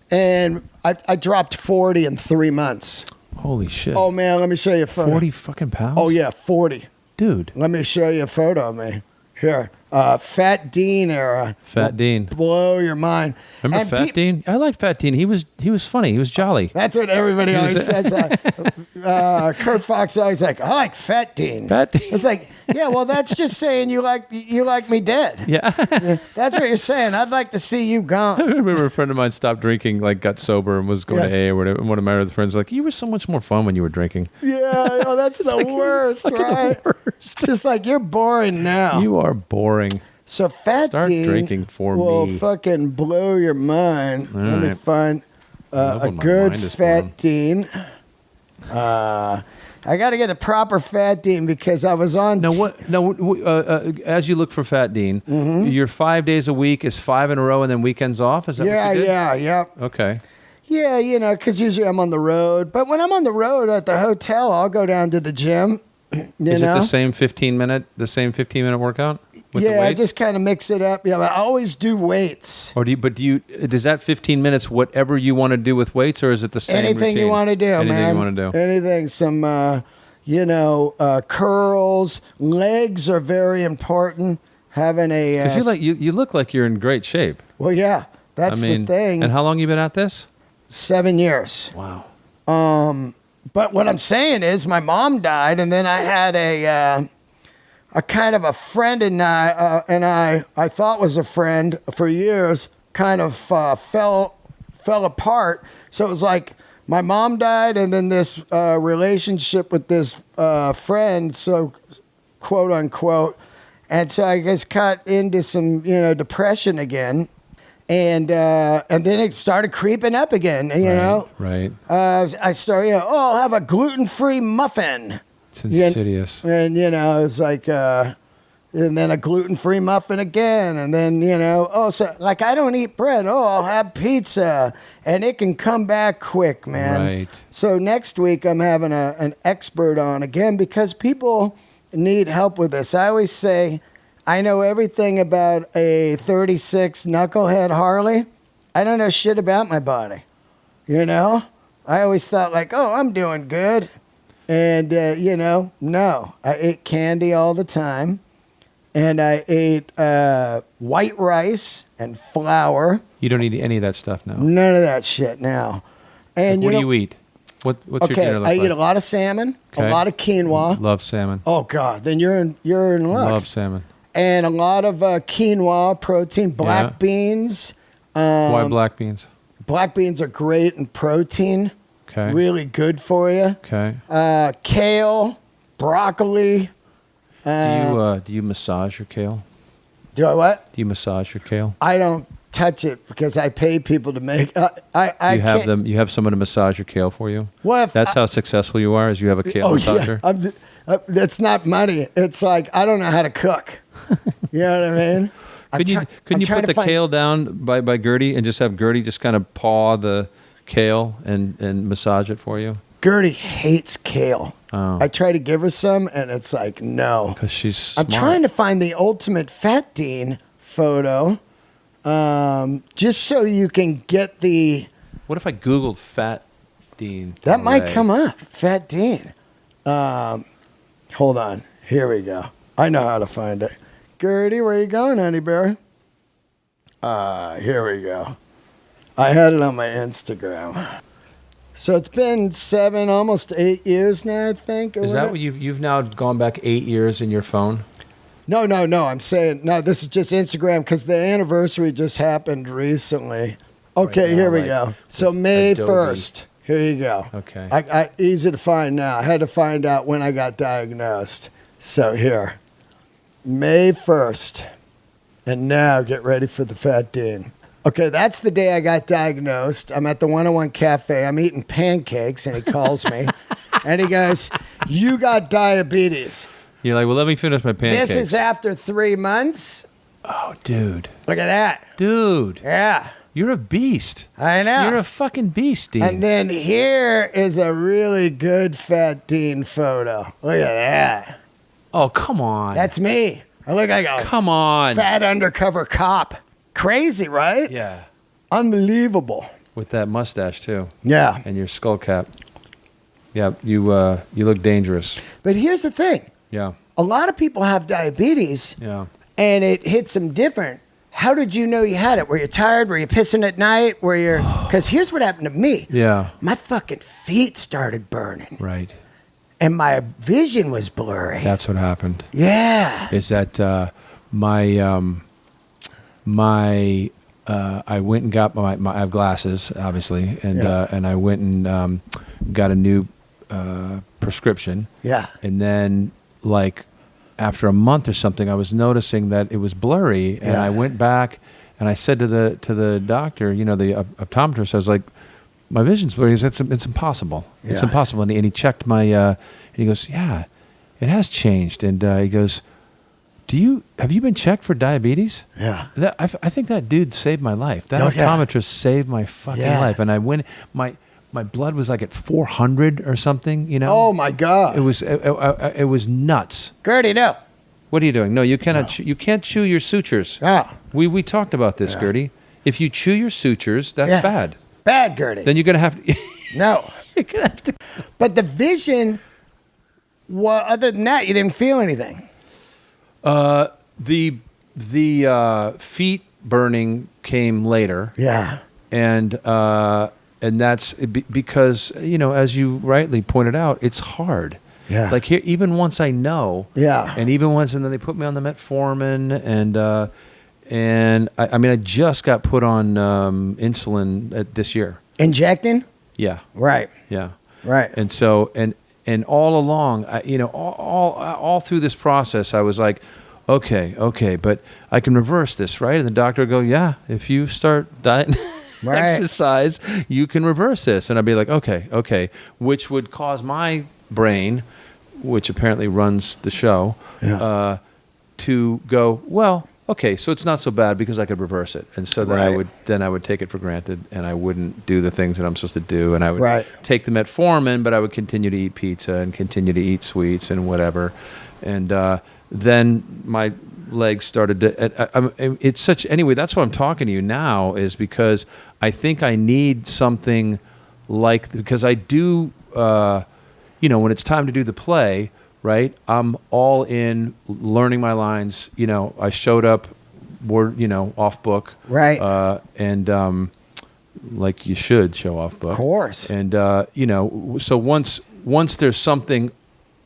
Speaker 1: And I dropped 40 in 3 months.
Speaker 2: Holy shit.
Speaker 1: Oh, man, let me show you a photo.
Speaker 2: 40 fucking pounds?
Speaker 1: Oh, yeah, 40.
Speaker 2: Dude.
Speaker 1: Let me show you a photo of me. Here. Fat Dean era.
Speaker 2: Fat Dean.
Speaker 1: Blow your mind.
Speaker 2: Remember Fat Dean? I liked Fat Dean. He was funny. He was jolly.
Speaker 1: That's what everybody always says. Kurt Fox always like, I like Fat Dean.
Speaker 2: Fat Dean.
Speaker 1: It's like, yeah, well, that's just saying you like me dead.
Speaker 2: Yeah.
Speaker 1: That's what you're saying. I'd like to see you
Speaker 2: I
Speaker 1: gone.
Speaker 2: remember a friend of mine stopped drinking, like got sober and was going to AA or whatever. And one of my other friends was like, you were so much more fun when you were drinking.
Speaker 1: Yeah, that's the
Speaker 2: like,
Speaker 1: worst, right?
Speaker 2: The worst.
Speaker 1: It's just like, you're boring now.
Speaker 2: You are boring.
Speaker 1: So Fat
Speaker 2: Start
Speaker 1: Dean
Speaker 2: drinking for
Speaker 1: will
Speaker 2: me.
Speaker 1: fucking blow your mind.
Speaker 2: All
Speaker 1: Let me
Speaker 2: right.
Speaker 1: find
Speaker 2: Love
Speaker 1: a
Speaker 2: when my
Speaker 1: good
Speaker 2: mind is
Speaker 1: Fat
Speaker 2: blown.
Speaker 1: Dean. I got to get a proper Fat Dean because I was on.
Speaker 2: Now what? No, as you look for Fat Dean, your 5 days a week is 5 in a row and then weekends off. Is that what you did?
Speaker 1: Yeah.
Speaker 2: Okay.
Speaker 1: Yeah, because usually I'm on the road. But when I'm on the road at the hotel, I'll go down to the gym.
Speaker 2: Is it the same 15-minute workout? With the
Speaker 1: I
Speaker 2: weights?
Speaker 1: just kind of mix it up. Yeah, I always do weights.
Speaker 2: Or does that 15 minutes whatever you want to do with weights, or is it the same
Speaker 1: Anything
Speaker 2: routine?
Speaker 1: you want to do, man.
Speaker 2: Anything you want to do.
Speaker 1: Anything. Some, curls. Legs are very important. Having a.
Speaker 2: Because you look like you're in great shape.
Speaker 1: Well, yeah, that's the thing.
Speaker 2: And how long you been at this?
Speaker 1: 7 years.
Speaker 2: Wow.
Speaker 1: But what I'm saying is, my mom died, and then I had a kind of a friend, and I thought was a friend for years, kind of fell apart. So it was like my mom died, and then this relationship with this friend, so quote unquote, and so I guess got into some depression again. And then it started creeping up again, know.
Speaker 2: Right.
Speaker 1: I started, I'll have a gluten-free muffin.
Speaker 2: It's insidious.
Speaker 1: And, it's like, and then a gluten-free muffin again. And then, so like I don't eat bread. I'll have pizza. And it can come back quick, man.
Speaker 2: Right.
Speaker 1: So next week I'm having an expert on again because people need help with this. I always say, I know everything about a 36 knucklehead Harley. I don't know shit about my body. I always thought like, I'm doing good. And, no. I ate candy all the time. And I ate white rice and flour.
Speaker 2: You don't eat any of that stuff now?
Speaker 1: None of that shit now. And
Speaker 2: what do you eat? What's your dinner look like?
Speaker 1: I eat a lot of salmon, a lot of quinoa.
Speaker 2: Love salmon.
Speaker 1: Oh, God. Then you're in luck.
Speaker 2: Love salmon.
Speaker 1: And a lot of quinoa, protein, black beans.
Speaker 2: Why black beans?
Speaker 1: Black beans are great in protein.
Speaker 2: Okay.
Speaker 1: Really good for you.
Speaker 2: Okay.
Speaker 1: Kale, broccoli.
Speaker 2: Do you massage your kale?
Speaker 1: Do I what?
Speaker 2: Do you massage your kale?
Speaker 1: I don't touch it because I pay people to make.
Speaker 2: You have someone to massage your kale for you. That's how successful you are. Is you have a kale massager?
Speaker 1: Yeah. That's not money. It's like I don't know how to cook. You know what I mean?
Speaker 2: Couldn't you put the kale down by Gertie and just have Gertie just kind of paw the kale and massage it for you?
Speaker 1: Gertie hates kale.
Speaker 2: Oh.
Speaker 1: I try to give her some, and it's like, no.
Speaker 2: Because she's smart.
Speaker 1: I'm trying to find the ultimate Fat Dean photo, just so you can get the...
Speaker 2: What if I Googled Fat Dean?
Speaker 1: That might come up, Fat Dean. Hold on. Here we go. I know how to find it. Gertie, where you going, honey bear? Here we go. I had it on my Instagram. So it's been 7, almost 8 years now, I think.
Speaker 2: Is that what you've now gone back 8 years in your phone?
Speaker 1: No. I'm saying, no, this is just Instagram because the anniversary just happened recently. Okay,
Speaker 2: Right now,
Speaker 1: here we go. So May
Speaker 2: Adobe.
Speaker 1: 1st. Here you go.
Speaker 2: Okay.
Speaker 1: I easy to find now. I had to find out when I got diagnosed. So here. May 1st. And now get ready for the Fat Dean. Okay, that's the day I got diagnosed. I'm at the 101 Cafe. I'm eating pancakes, and he calls me. And he goes, you got diabetes.
Speaker 2: You're like, well, let me finish my pancakes.
Speaker 1: This is after 3 months.
Speaker 2: Oh, dude.
Speaker 1: Look at that.
Speaker 2: Dude.
Speaker 1: Yeah.
Speaker 2: You're a beast.
Speaker 1: I know.
Speaker 2: You're a fucking beast, Dean.
Speaker 1: And then here is a really good Fat Dean photo. Look at that.
Speaker 2: Oh, come on.
Speaker 1: That's me. I look like a
Speaker 2: Come on.
Speaker 1: fat undercover cop. Crazy, right?
Speaker 2: Yeah.
Speaker 1: Unbelievable.
Speaker 2: With that mustache, too.
Speaker 1: Yeah.
Speaker 2: And your skull cap. Yeah, you look dangerous.
Speaker 1: But here's the thing.
Speaker 2: Yeah.
Speaker 1: A lot of people have diabetes,
Speaker 2: Yeah.
Speaker 1: and it hits them different. How did you know you had it? Were you tired? Were you pissing at night? Because here's what happened to me.
Speaker 2: Yeah.
Speaker 1: My fucking feet started burning,
Speaker 2: Right.
Speaker 1: and my vision was blurry.
Speaker 2: That's what happened.
Speaker 1: Yeah.
Speaker 2: Is that I went and got my I have glasses, obviously, and I went and got a new prescription.
Speaker 1: Yeah.
Speaker 2: And then, like, after a month or something, I was noticing that it was blurry, and I went back and I said to the doctor, the optometrist, I was like, my vision's blurry. It's impossible. It's
Speaker 1: Yeah.
Speaker 2: impossible. And he checked my, and he goes, yeah, it has changed. And he goes, have you been checked for diabetes?
Speaker 1: Yeah.
Speaker 2: I think that dude saved my life. That
Speaker 1: Oh, yeah.
Speaker 2: optometrist saved my fucking
Speaker 1: Yeah.
Speaker 2: life. And I went, my blood was like at 400 or something, you know?
Speaker 1: Oh my God.
Speaker 2: It was nuts.
Speaker 1: Gertie, no.
Speaker 2: What are you doing? No, you cannot. You can't chew your sutures.
Speaker 1: Ah.
Speaker 2: We talked about this,
Speaker 1: Yeah.
Speaker 2: Gertie. If you chew your sutures, that's
Speaker 1: Yeah.
Speaker 2: bad.
Speaker 1: Bad, Gertie.
Speaker 2: Then you're gonna have to.
Speaker 1: No.
Speaker 2: You're gonna have to.
Speaker 1: But the vision, well, other than that, you didn't feel anything.
Speaker 2: The feet burning came later,
Speaker 1: Yeah.
Speaker 2: and that's because as you rightly pointed out, it's hard.
Speaker 1: Yeah.
Speaker 2: Like here, even once I know.
Speaker 1: Yeah.
Speaker 2: And even once, and then they put me on the metformin, and I just got put on insulin this year.
Speaker 1: Injecting?
Speaker 2: Yeah.
Speaker 1: Right.
Speaker 2: Yeah.
Speaker 1: Right.
Speaker 2: And so, and all along, all through this process, I was like, okay, but I can reverse this, right? And the doctor would go, yeah, if you start diet
Speaker 1: Right.
Speaker 2: exercise, you can reverse this. And I'd be like, okay, which would cause my brain, which apparently runs the show,
Speaker 1: Yeah.
Speaker 2: to go, well, okay, so it's not so bad because I could reverse it. And so then
Speaker 1: Right.
Speaker 2: I would take it for granted, and I wouldn't do the things that I'm supposed to do, and I would
Speaker 1: Right.
Speaker 2: take the metformin, but I would continue to eat pizza and continue to eat sweets and whatever. And then my legs started to. It's such anyway. That's why I'm talking to you now, is because I think I need something because I do. When it's time to do the play, right? I'm all in learning my lines. I showed up, off book,
Speaker 1: Right.
Speaker 2: And like you should show off book,
Speaker 1: Of course.
Speaker 2: And so once there's something,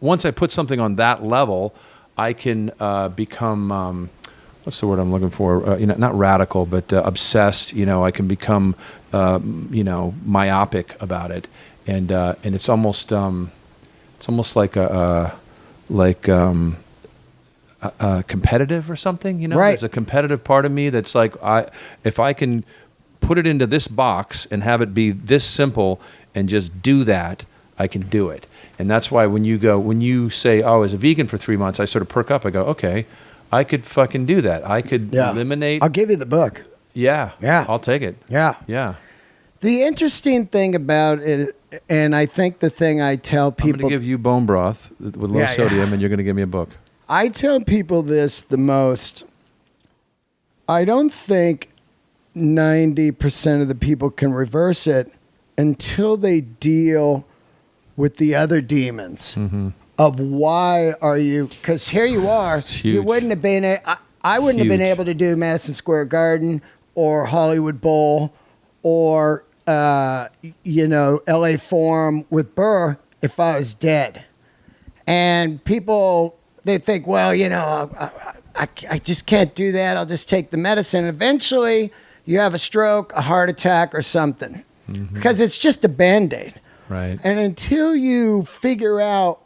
Speaker 2: once I put something on that level, I can become what's the word I'm looking for? Not radical, but obsessed. I can become myopic about it, and it's almost like a competitive or something.
Speaker 1: Right.
Speaker 2: There's a competitive part of me that's like, if I can put it into this box and have it be this simple and just do that, I can do it. And that's why when you say, oh, I was a vegan for 3 months, I sort of perk up. I go, okay, I could fucking do that. I could eliminate.
Speaker 1: I'll give you the book.
Speaker 2: Yeah.
Speaker 1: Yeah.
Speaker 2: I'll take it.
Speaker 1: Yeah.
Speaker 2: Yeah.
Speaker 1: The interesting thing about it, and I think the thing I tell
Speaker 2: I'm
Speaker 1: people,
Speaker 2: going to give you bone broth with low
Speaker 1: Yeah,
Speaker 2: sodium,
Speaker 1: yeah.
Speaker 2: and you're going to give me a book.
Speaker 1: I tell people this the most. I don't think 90% of the people can reverse it until they deal with the other demons of why are you, because here you are, you
Speaker 2: huge.
Speaker 1: wouldn't have been, I wouldn't have been
Speaker 2: Huge.
Speaker 1: able to do Madison Square Garden or Hollywood Bowl or, LA Forum with Burr if I was dead. And people, they think, well, I just can't do that. I'll just take the medicine. Eventually, you have a stroke, a heart attack, or something. Because it's just a Band-Aid.
Speaker 2: Right.
Speaker 1: And until you figure out,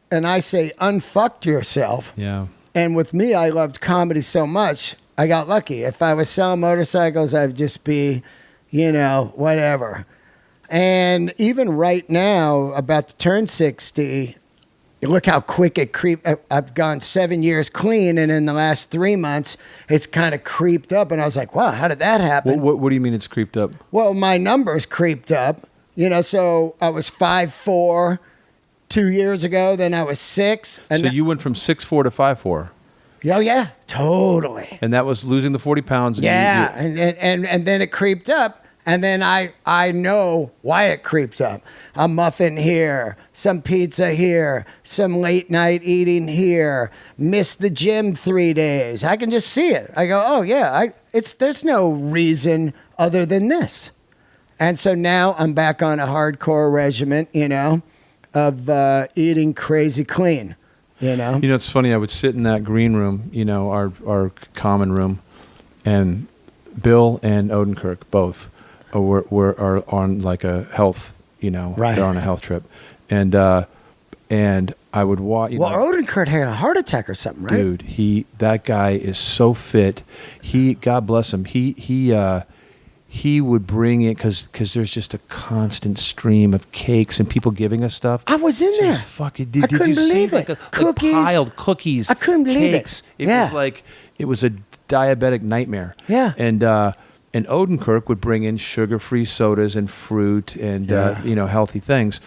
Speaker 1: and I say unfucked yourself,
Speaker 2: Yeah.
Speaker 1: and with me, I loved comedy so much, I got lucky. If I was selling motorcycles, I'd just be, whatever. And even right now, about to turn 60, look how quick it creeped. I've gone 7 years clean, and in the last 3 months, it's kind of creeped up. And I was like, wow, how did that happen?
Speaker 2: What do you mean it's creeped up?
Speaker 1: Well, my numbers creeped up. So I was 5'4" 2 years ago. Then I was 6. And
Speaker 2: So you went from 6'4" to 5'4",
Speaker 1: oh yeah, totally.
Speaker 2: and that was losing the 40 pounds. And
Speaker 1: Yeah, and then it creeped up, and then I know why it creeped up. A muffin here, some pizza here, some late night eating here. Missed the gym 3 days. I can just see it. I go, oh yeah, there's no reason other than this. And so now I'm back on a hardcore regimen, of eating crazy clean,
Speaker 2: It's funny. I would sit in that green room, our common room, and Bill and Odenkirk both are on like a health,
Speaker 1: Right.
Speaker 2: They're on a health trip, and I would watch.
Speaker 1: Well, Odenkirk had a heart attack or something, right?
Speaker 2: Dude, that guy is so fit. God bless him. he would bring it because there's just a constant stream of cakes and people giving us stuff.
Speaker 1: I was in there.
Speaker 2: Fucking,
Speaker 1: I couldn't
Speaker 2: you
Speaker 1: believe
Speaker 2: see,
Speaker 1: it.
Speaker 2: Like
Speaker 1: Cookies.
Speaker 2: piled cookies.
Speaker 1: I couldn't believe
Speaker 2: cakes.
Speaker 1: it.
Speaker 2: It was like it was a diabetic nightmare.
Speaker 1: Yeah.
Speaker 2: And Odenkirk would bring in sugar-free sodas and fruit and healthy things.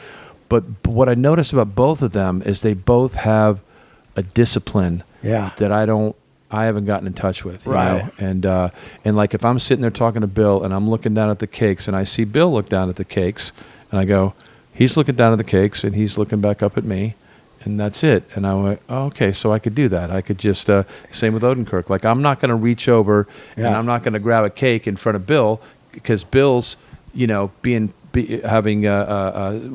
Speaker 2: But what I noticed about both of them is they both have a discipline that I haven't gotten in touch with.
Speaker 1: Right.
Speaker 2: You know? And like if I'm sitting there talking to Bill and I'm looking down at the cakes and I see Bill look down at the cakes and I go, he's looking down at the cakes and he's looking back up at me. And that's it. And I went, oh, okay, so I could do that. I could just, same with Odenkirk. Like, I'm not going to reach over and I'm not going to grab a cake in front of Bill because Bill's, having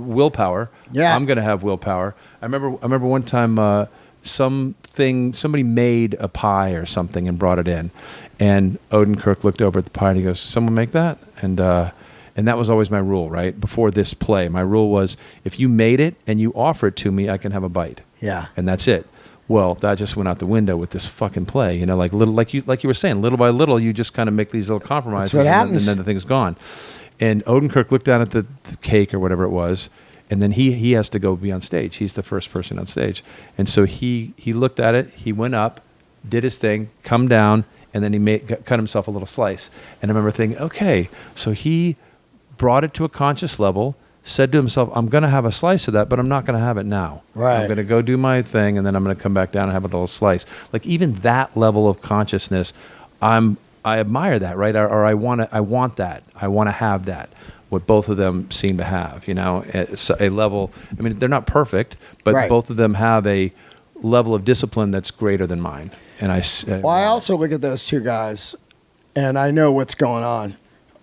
Speaker 2: willpower.
Speaker 1: Yeah.
Speaker 2: I'm going to have willpower. I remember one time somebody made a pie or something and brought it in. And Odenkirk looked over at the pie and he goes, someone make that? And that was always my rule, right? Before this play, my rule was if you made it and you offer it to me, I can have a bite.
Speaker 1: Yeah.
Speaker 2: And that's it. Well, that just went out the window with this fucking play. Like you were saying, little by little, you just kind of make these little compromises.
Speaker 1: That's what happens.
Speaker 2: And then the thing's gone. And Odenkirk looked down at the cake or whatever it was, and then he has to go be on stage. He's the first person on stage. And so he looked at it, he went up, did his thing, come down, and then he cut himself a little slice. And I remember thinking, okay, so he brought it to a conscious level, said to himself, I'm going to have a slice of that, but I'm not going to have it now.
Speaker 1: Right.
Speaker 2: I'm going to go do my thing, and then I'm going to come back down and have a little slice. Like even that level of consciousness, I admire that, right? Or I want that. I want to have that. What both of them seem to have, a level. I mean, they're not perfect, but both of them have a level of discipline that's greater than mine. And
Speaker 1: I also look at those two guys, and I know what's going on.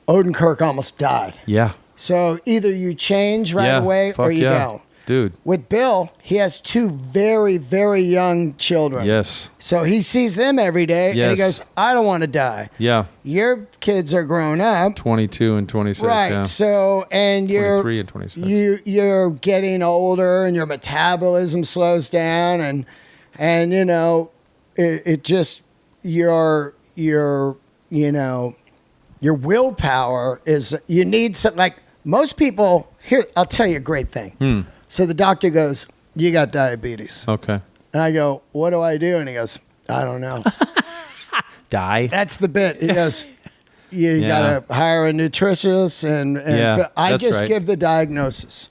Speaker 1: Odenkirk almost died.
Speaker 2: Yeah.
Speaker 1: So either you change right away or you don't.
Speaker 2: Dude.
Speaker 1: With Bill, he has two very, very young children.
Speaker 2: Yes.
Speaker 1: So he sees them every day, and he goes, I don't want to die.
Speaker 2: Yeah.
Speaker 1: Your kids are grown up.
Speaker 2: 22 and 26.
Speaker 1: Right.
Speaker 2: Yeah.
Speaker 1: So, and
Speaker 2: 23 and 26.
Speaker 1: You're getting older, and your metabolism slows down, and it just, your willpower is, you need some, like most people, here, I'll tell you a great thing. So the doctor goes, you got diabetes.
Speaker 2: Okay.
Speaker 1: And I go, what do I do? And he goes, I don't know.
Speaker 2: Die.
Speaker 1: That's the bit. He goes, you got to hire a nutritionist. And I just give the diagnosis.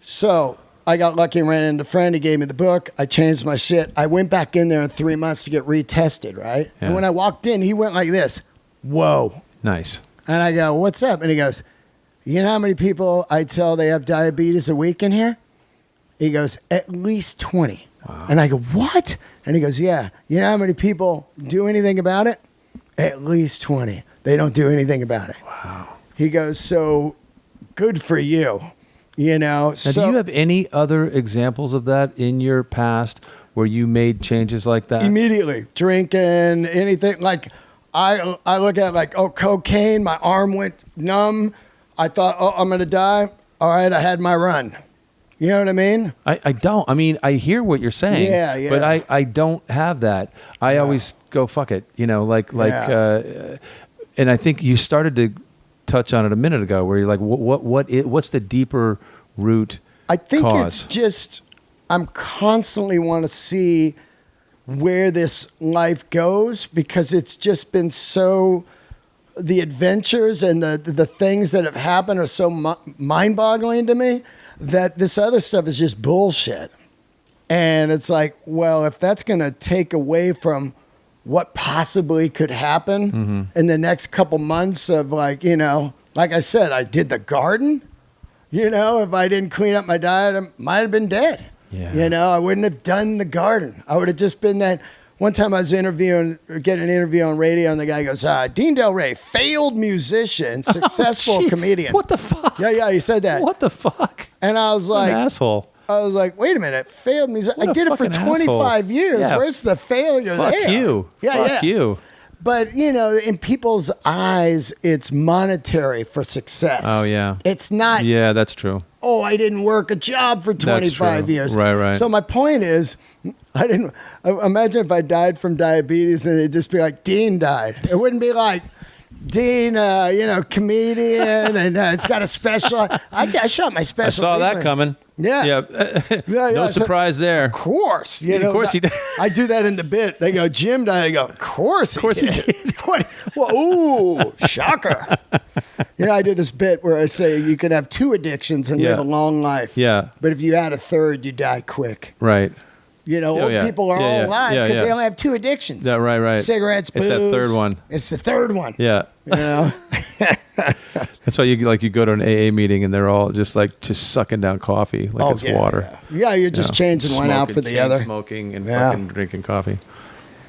Speaker 1: So I got lucky and ran into a friend. He gave me the book. I changed my shit. I went back in there in 3 months to get retested, right?
Speaker 2: Yeah.
Speaker 1: And when I walked in, he went like this. Whoa.
Speaker 2: Nice.
Speaker 1: And I go, what's up? And he goes, you know how many people I tell they have diabetes a week in here? He goes, at least 20. Wow. And I go, what? And he goes, yeah. You know how many people do anything about it? At least 20. They don't do anything about it.
Speaker 2: Wow.
Speaker 1: He goes, so good for you.
Speaker 2: Now, do you have any other examples of that in your past where you made changes like that?
Speaker 1: Immediately. Drinking, anything. Like, I look at like, cocaine, my arm went numb. I thought, I'm going to die. All right, I had my run. You know what I mean?
Speaker 2: I don't. I mean, I hear what you're saying.
Speaker 1: Yeah.
Speaker 2: But I don't have that. I always go, fuck it. And I think you started to touch on it a minute ago where you're like, what's the deeper root
Speaker 1: I think
Speaker 2: cause?
Speaker 1: It's just, I'm constantly want to see where this life goes because it's just been so, the adventures and the things that have happened are so mind-boggling to me that this other stuff is just bullshit. And it's like, well, if that's going to take away from what possibly could happen in the next couple months of like I said, I did the garden, if I didn't clean up my diet, I might have been dead. Yeah. I wouldn't have done the garden. I would have just been that. One time I was getting an interview on radio, and the guy goes, Dean Delray, failed musician, successful comedian.
Speaker 2: What the fuck?
Speaker 1: Yeah, he said that.
Speaker 2: What the fuck?
Speaker 1: And I was like,
Speaker 2: an asshole.
Speaker 1: I was like, wait a minute, failed musician. I did it for 25 years.
Speaker 2: Yeah.
Speaker 1: Where's the failure
Speaker 2: Fuck
Speaker 1: there?
Speaker 2: You. Fuck you.
Speaker 1: But, in people's eyes, it's monetary for success.
Speaker 2: Oh, yeah.
Speaker 1: It's not.
Speaker 2: Yeah, that's true.
Speaker 1: Oh, I didn't work a job for 25 years.
Speaker 2: Right.
Speaker 1: So my point is, imagine if I died from diabetes and it'd just be like, Dean died. It wouldn't be like, Dean, comedian, and it's got a special. I shot my
Speaker 2: I
Speaker 1: special.
Speaker 2: saw that
Speaker 1: recently.
Speaker 2: coming.
Speaker 1: Yeah.
Speaker 2: No surprise there.
Speaker 1: Of course.
Speaker 2: Of course he did.
Speaker 1: I do that in the bit. They go, Jim died. I go, of course he did. Ooh, shocker. I do this bit where I say you can have 2 addictions and live a long life.
Speaker 2: Yeah.
Speaker 1: But if you add a third, you die quick.
Speaker 2: Right.
Speaker 1: Old people are all alive because they only have 2 addictions.
Speaker 2: Yeah, right.
Speaker 1: Cigarettes, booze.
Speaker 2: It's that third one.
Speaker 1: It's the third one.
Speaker 2: Yeah. That's why you go to an AA meeting and they're all just sucking down coffee like it's water.
Speaker 1: Yeah, you're just changing one out for the other.
Speaker 2: Smoking and fucking drinking coffee.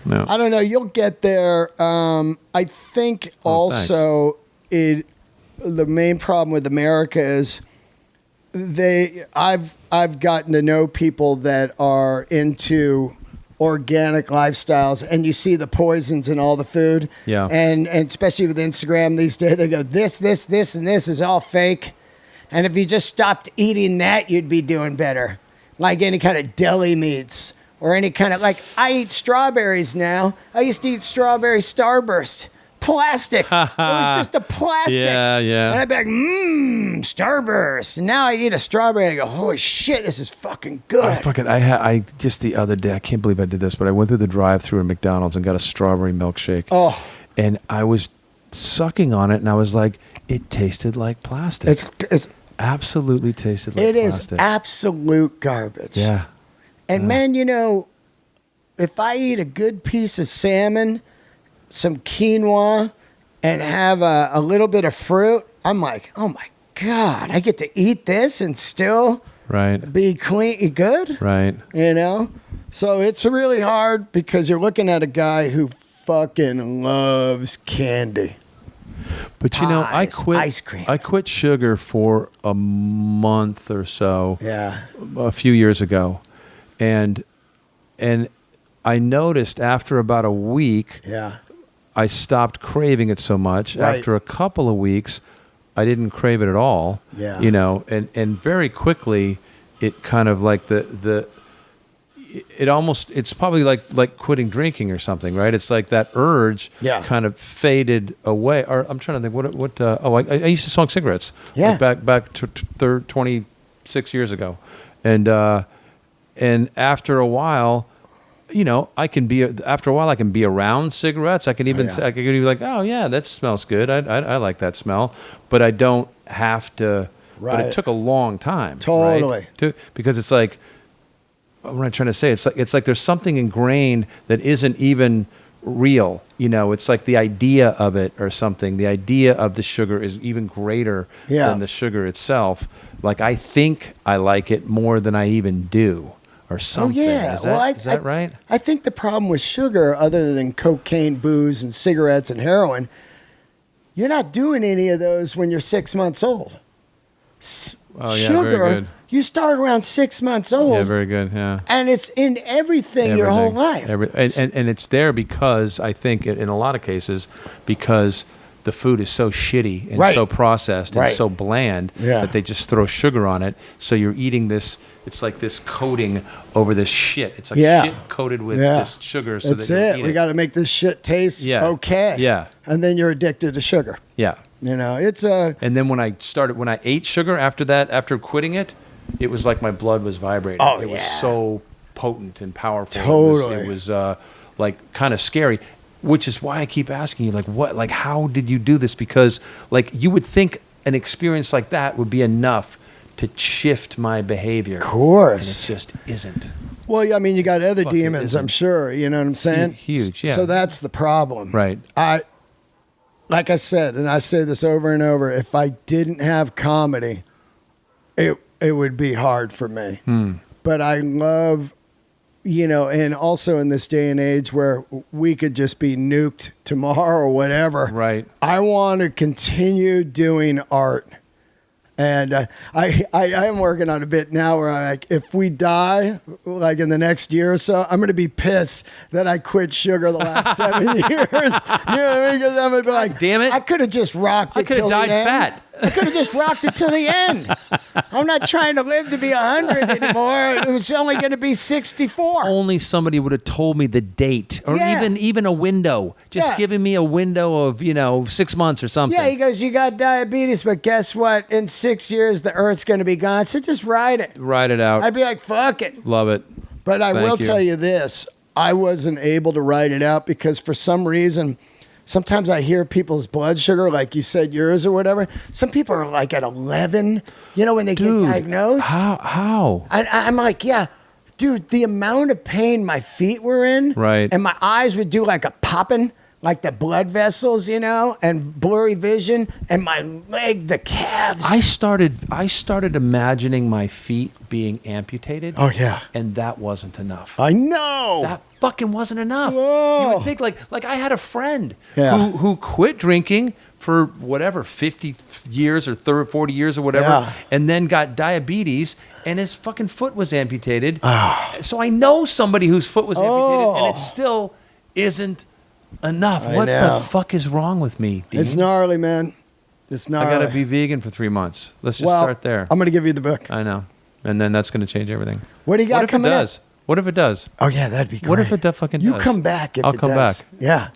Speaker 2: No.
Speaker 1: I don't know. You'll get there. I think also the main problem with America is I've gotten to know people that are into organic lifestyles, and you see the poisons in all the food.
Speaker 2: Yeah.
Speaker 1: And especially with Instagram these days, they go, this, and this is all fake. And if you just stopped eating that, you'd be doing better. Like any kind of deli meats or any kind of, I eat strawberries now. I used to eat strawberry Starburst. Plastic. It was just a plastic.
Speaker 2: Yeah.
Speaker 1: And I'd be like, Starburst. And now I eat a strawberry and I go, holy shit, this is fucking good.
Speaker 2: I just the other day, I can't believe I did this, but I went through the drive-thru at McDonald's and got a strawberry milkshake.
Speaker 1: Oh.
Speaker 2: And I was sucking on it and I was like, it tasted like plastic.
Speaker 1: It's
Speaker 2: absolutely tasted like
Speaker 1: plastic. It
Speaker 2: plastic.
Speaker 1: is absolute garbage.
Speaker 2: Yeah.
Speaker 1: And man, if I eat a good piece of salmon, some quinoa, and have a little bit of fruit, I'm like, oh my God, I get to eat this and still be clean, good?
Speaker 2: Right.
Speaker 1: So it's really hard because you're looking at a guy who fucking loves candy.
Speaker 2: But I quit
Speaker 1: ice cream.
Speaker 2: I quit sugar for a month or so.
Speaker 1: Yeah.
Speaker 2: A few years ago. And I noticed after about a week, I stopped craving it so much.
Speaker 1: Right.
Speaker 2: After a couple of weeks, I didn't crave it at all.
Speaker 1: Yeah.
Speaker 2: And very quickly, it kind of like it's probably like quitting drinking or something, right? It's like that urge kind of faded away. Or I'm trying to think I used to smoke cigarettes.
Speaker 1: Yeah.
Speaker 2: Back to 26 years ago. And after a while, I can be around cigarettes. I can even be like, oh yeah, that smells good. I like that smell, but I don't have to. Right. But it took a long time.
Speaker 1: Totally.
Speaker 2: Right? Because it's like, what am I trying to say? It's like there's something ingrained that isn't even real. It's like the idea of it or something. The idea of the sugar is even greater than the sugar itself. Like I think I like it more than I even do. Or something.
Speaker 1: Oh, yeah.
Speaker 2: Is that right?
Speaker 1: I think the problem with sugar, other than cocaine, booze, and cigarettes and heroin, you're not doing any of those when you're 6 months old. Sugar,
Speaker 2: very good.
Speaker 1: You start around 6 months old.
Speaker 2: Yeah, very good, yeah.
Speaker 1: And it's in everything your whole life.
Speaker 2: And it's there because, I think, in a lot of cases, because the food is so shitty and so processed and so bland that they just throw sugar on it. So you're eating this, it's like this coating over this shit. It's like shit coated with this sugar. So
Speaker 1: That's it. We got to make this shit taste okay.
Speaker 2: Yeah.
Speaker 1: And then you're addicted to sugar.
Speaker 2: Yeah.
Speaker 1: It's a...
Speaker 2: And then when I ate sugar after quitting it, it was like my blood was vibrating.
Speaker 1: Oh,
Speaker 2: it was so potent and powerful.
Speaker 1: Totally.
Speaker 2: It was like kind of scary. Which is why I keep asking you, how did you do this? Because, you would think an experience like that would be enough to shift my behavior.
Speaker 1: Of course.
Speaker 2: And it just isn't.
Speaker 1: Well, you got other demons, I'm sure. You know what I'm saying?
Speaker 2: Huge, yeah.
Speaker 1: So that's the problem.
Speaker 2: Right.
Speaker 1: Like I said, and I say this over and over, if I didn't have comedy, it would be hard for me. But I love... and also in this day and age where we could just be nuked tomorrow or whatever.
Speaker 2: Right.
Speaker 1: I want to continue doing art. And I am working on a bit now where if we die, in the next year or so, I'm going to be pissed that I quit sugar the last 7 years. You know what I mean? Because I'm going to be like,
Speaker 2: damn it.
Speaker 1: I could have just rocked it till the end.
Speaker 2: I could have died fat.
Speaker 1: I could have just rocked it till the end. I'm not trying to live to be 100 anymore. It was only going to be 64.
Speaker 2: Only somebody would have told me the date, or
Speaker 1: Yeah.
Speaker 2: even a window. Just
Speaker 1: Yeah.
Speaker 2: giving me a window of 6 months or something.
Speaker 1: Yeah, he goes, you got diabetes, but guess what? In 6 years, the Earth's going to be gone, so just ride it.
Speaker 2: Ride it out.
Speaker 1: I'd be like, fuck it.
Speaker 2: Love it.
Speaker 1: But I
Speaker 2: Thank
Speaker 1: will
Speaker 2: you.
Speaker 1: tell you this. I wasn't able to write it out because for some reason, sometimes I hear people's blood sugar, like you said, yours or whatever. Some people are like at 11, when they
Speaker 2: Dude,
Speaker 1: get diagnosed.
Speaker 2: How?
Speaker 1: I'm like, yeah, dude, the amount of pain my feet were in.
Speaker 2: Right.
Speaker 1: And my eyes would do like a popping, like the blood vessels, and blurry vision. And my leg, the calves.
Speaker 2: I started imagining my feet being amputated.
Speaker 1: Oh, yeah.
Speaker 2: And that wasn't enough.
Speaker 1: I know.
Speaker 2: That fucking wasn't enough.
Speaker 1: Whoa.
Speaker 2: You would think like I had a friend
Speaker 1: Yeah.
Speaker 2: who quit drinking for whatever 50 years or 40 years or whatever,
Speaker 1: Yeah.
Speaker 2: and then got diabetes and his fucking foot was amputated. So I know somebody whose foot was amputated and it still isn't enough. What
Speaker 1: know.
Speaker 2: the fuck is wrong with me, Dean?
Speaker 1: It's gnarly, man. It's
Speaker 2: I
Speaker 1: gnarly.
Speaker 2: gotta be vegan for 3 months. Let's just start there.
Speaker 1: I'm going to give you the book.
Speaker 2: I know, and then that's gonna change everything.
Speaker 1: What do you got
Speaker 2: What if it
Speaker 1: coming up?
Speaker 2: does? What if it does?
Speaker 1: Oh, yeah, that'd be great.
Speaker 2: What if it fucking
Speaker 1: You
Speaker 2: does?
Speaker 1: come back if
Speaker 2: I'll
Speaker 1: it
Speaker 2: come
Speaker 1: does.
Speaker 2: back.
Speaker 1: Yeah.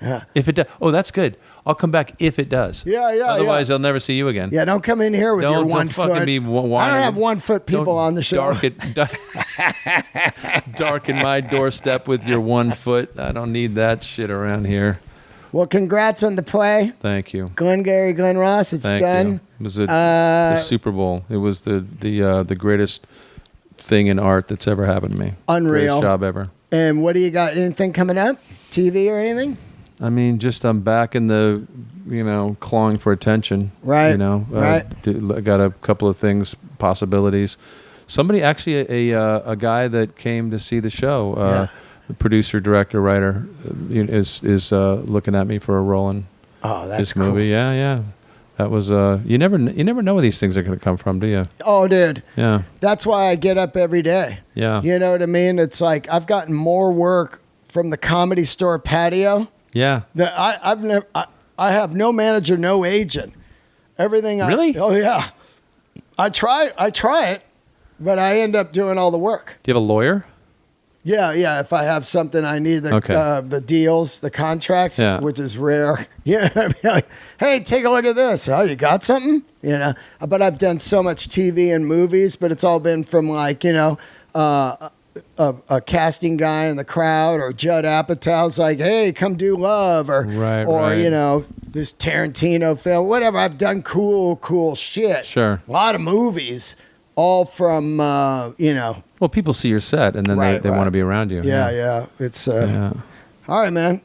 Speaker 1: Yeah.
Speaker 2: If it does, oh, that's good. I'll come back if it does.
Speaker 1: Yeah, yeah,
Speaker 2: Otherwise,
Speaker 1: yeah.
Speaker 2: I'll never see you again.
Speaker 1: Yeah, don't come in here with your
Speaker 2: Don't
Speaker 1: 1
Speaker 2: fucking
Speaker 1: foot.
Speaker 2: be
Speaker 1: I
Speaker 2: whining.
Speaker 1: don't have 1 foot people
Speaker 2: Don't
Speaker 1: on the show.
Speaker 2: Darken my doorstep with your 1 foot. I don't need that shit around here.
Speaker 1: Well, congrats on the play.
Speaker 2: Thank you.
Speaker 1: Glengarry Glen Ross, it's
Speaker 2: Thank
Speaker 1: done.
Speaker 2: you. It was the Super Bowl. It was the greatest thing in art that's ever happened to me.
Speaker 1: Unreal.
Speaker 2: Greatest job ever.
Speaker 1: And what do you got? Anything coming up? TV or anything?
Speaker 2: I mean, just I'm back in the, clawing for attention.
Speaker 1: Right,
Speaker 2: I got a couple of things, possibilities. Somebody, actually, a guy that came to see the show, the producer, director, writer, is looking at me for a role in this
Speaker 1: cool.
Speaker 2: movie. Yeah. That was you never know where these things are going to come from, do you?
Speaker 1: Oh, dude.
Speaker 2: Yeah.
Speaker 1: That's why I get up every day.
Speaker 2: Yeah.
Speaker 1: You know what I mean? It's like I've gotten more work from the Comedy Store patio.
Speaker 2: Yeah.
Speaker 1: I have no manager, no agent. Everything.
Speaker 2: Really?
Speaker 1: Oh yeah. I try it, but I end up doing all the work.
Speaker 2: Do you have a lawyer?
Speaker 1: Yeah. If I have something, I need the deals, the contracts, which is rare. Like, hey, take a look at this. Oh, you got something? But I've done so much TV and movies, but it's all been from like a casting guy in the crowd, or Judd Apatow's like, hey, come do Love, or this Tarantino film, whatever. I've done cool shit.
Speaker 2: Sure.
Speaker 1: A lot of movies, all from
Speaker 2: Well, people see your set and then they want to be around you.
Speaker 1: Yeah. It's all right, man.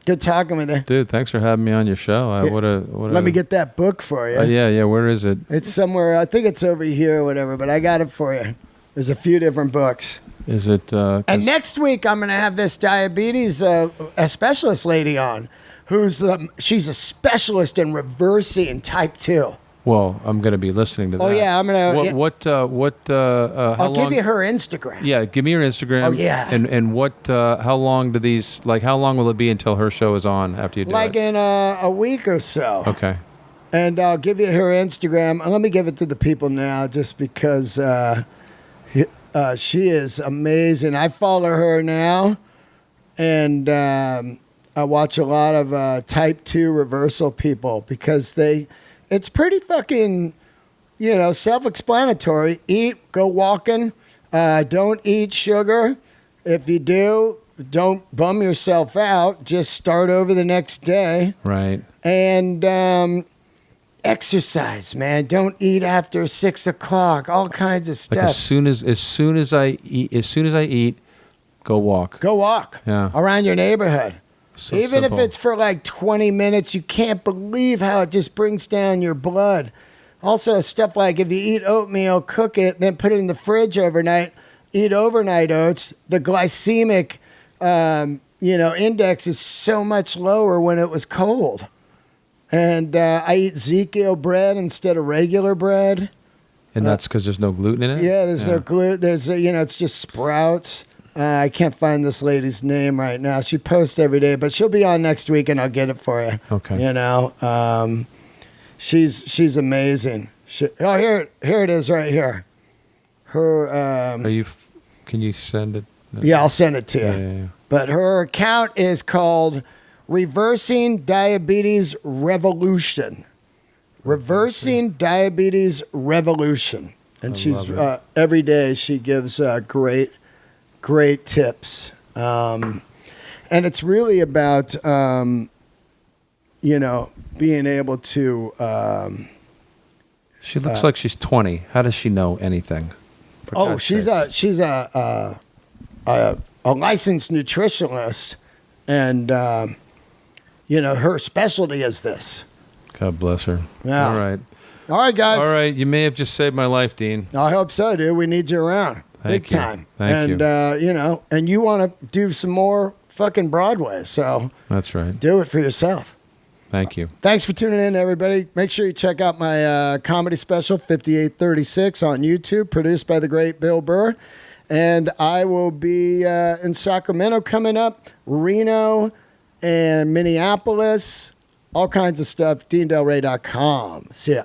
Speaker 1: Good talking with you.
Speaker 2: Dude, thanks for having me on your show.
Speaker 1: Let me get that book for you.
Speaker 2: Yeah. Where is it?
Speaker 1: It's somewhere. I think it's over here or whatever, but I got it for you. There's a few different books.
Speaker 2: Is it?
Speaker 1: And next week, I'm going to have this diabetes a specialist lady on, she's a specialist in reversing type 2.
Speaker 2: Well, I'm going to be listening to that.
Speaker 1: Oh, yeah, I'm going
Speaker 2: to.
Speaker 1: I'll give you her Instagram.
Speaker 2: Yeah, give me your Instagram.
Speaker 1: Oh, yeah.
Speaker 2: And what? How long do these? Like, how long will it be until her show is on after you do it?
Speaker 1: Like in a week or so.
Speaker 2: Okay.
Speaker 1: And I'll give you her Instagram. Let me give it to the people now, just because she is amazing. I follow her now, and I watch a lot of type 2 reversal people because it's pretty fucking, self-explanatory. Eat, go walking, don't eat sugar. If you do, don't bum yourself out. Just start over the next day.
Speaker 2: Right.
Speaker 1: And exercise, man. Don't eat after 6 o'clock. All kinds of stuff.
Speaker 2: Like as soon as I eat, go walk.
Speaker 1: Go walk.
Speaker 2: Yeah.
Speaker 1: Around your neighborhood.
Speaker 2: So
Speaker 1: Even
Speaker 2: simple.
Speaker 1: if it's for like 20 minutes, you can't believe how it just brings down your blood. Also, stuff like if you eat oatmeal, cook it, then put it in the fridge overnight, eat overnight oats, the glycemic index is so much lower when it was cold. And I eat Ezekiel bread instead of regular bread.
Speaker 2: And that's because there's no gluten in it?
Speaker 1: Yeah, there's no gluten. There's, it's just sprouts. I can't find this lady's name right now. She posts every day, but she'll be on next week and I'll get it for you.
Speaker 2: Okay.
Speaker 1: She's amazing. Here it is right here. Her.
Speaker 2: Can you send it?
Speaker 1: Yeah, I'll send it to you.
Speaker 2: Yeah.
Speaker 1: But her account is called Reversing Diabetes Revolution. Reversing Diabetes Revolution. And she's every day she gives great tips. And it's really about being able to.
Speaker 2: She looks like she's 20. How does she know anything?
Speaker 1: She's a licensed nutritionist, and her specialty is this.
Speaker 2: God bless her.
Speaker 1: Yeah.
Speaker 2: All right,
Speaker 1: guys.
Speaker 2: All right, you may have just saved my life, Dean.
Speaker 1: I hope so, dude. We need you around, big time.
Speaker 2: Thank you.
Speaker 1: And you want to do some more fucking Broadway, so
Speaker 2: that's right.
Speaker 1: Do it for yourself.
Speaker 2: Thank you.
Speaker 1: Thanks for tuning in, everybody. Make sure you check out my comedy special, 5836, on YouTube, produced by the great Bill Burr. And I will be in Sacramento coming up, Reno, and Minneapolis, all kinds of stuff, DeanDelray.com. See ya.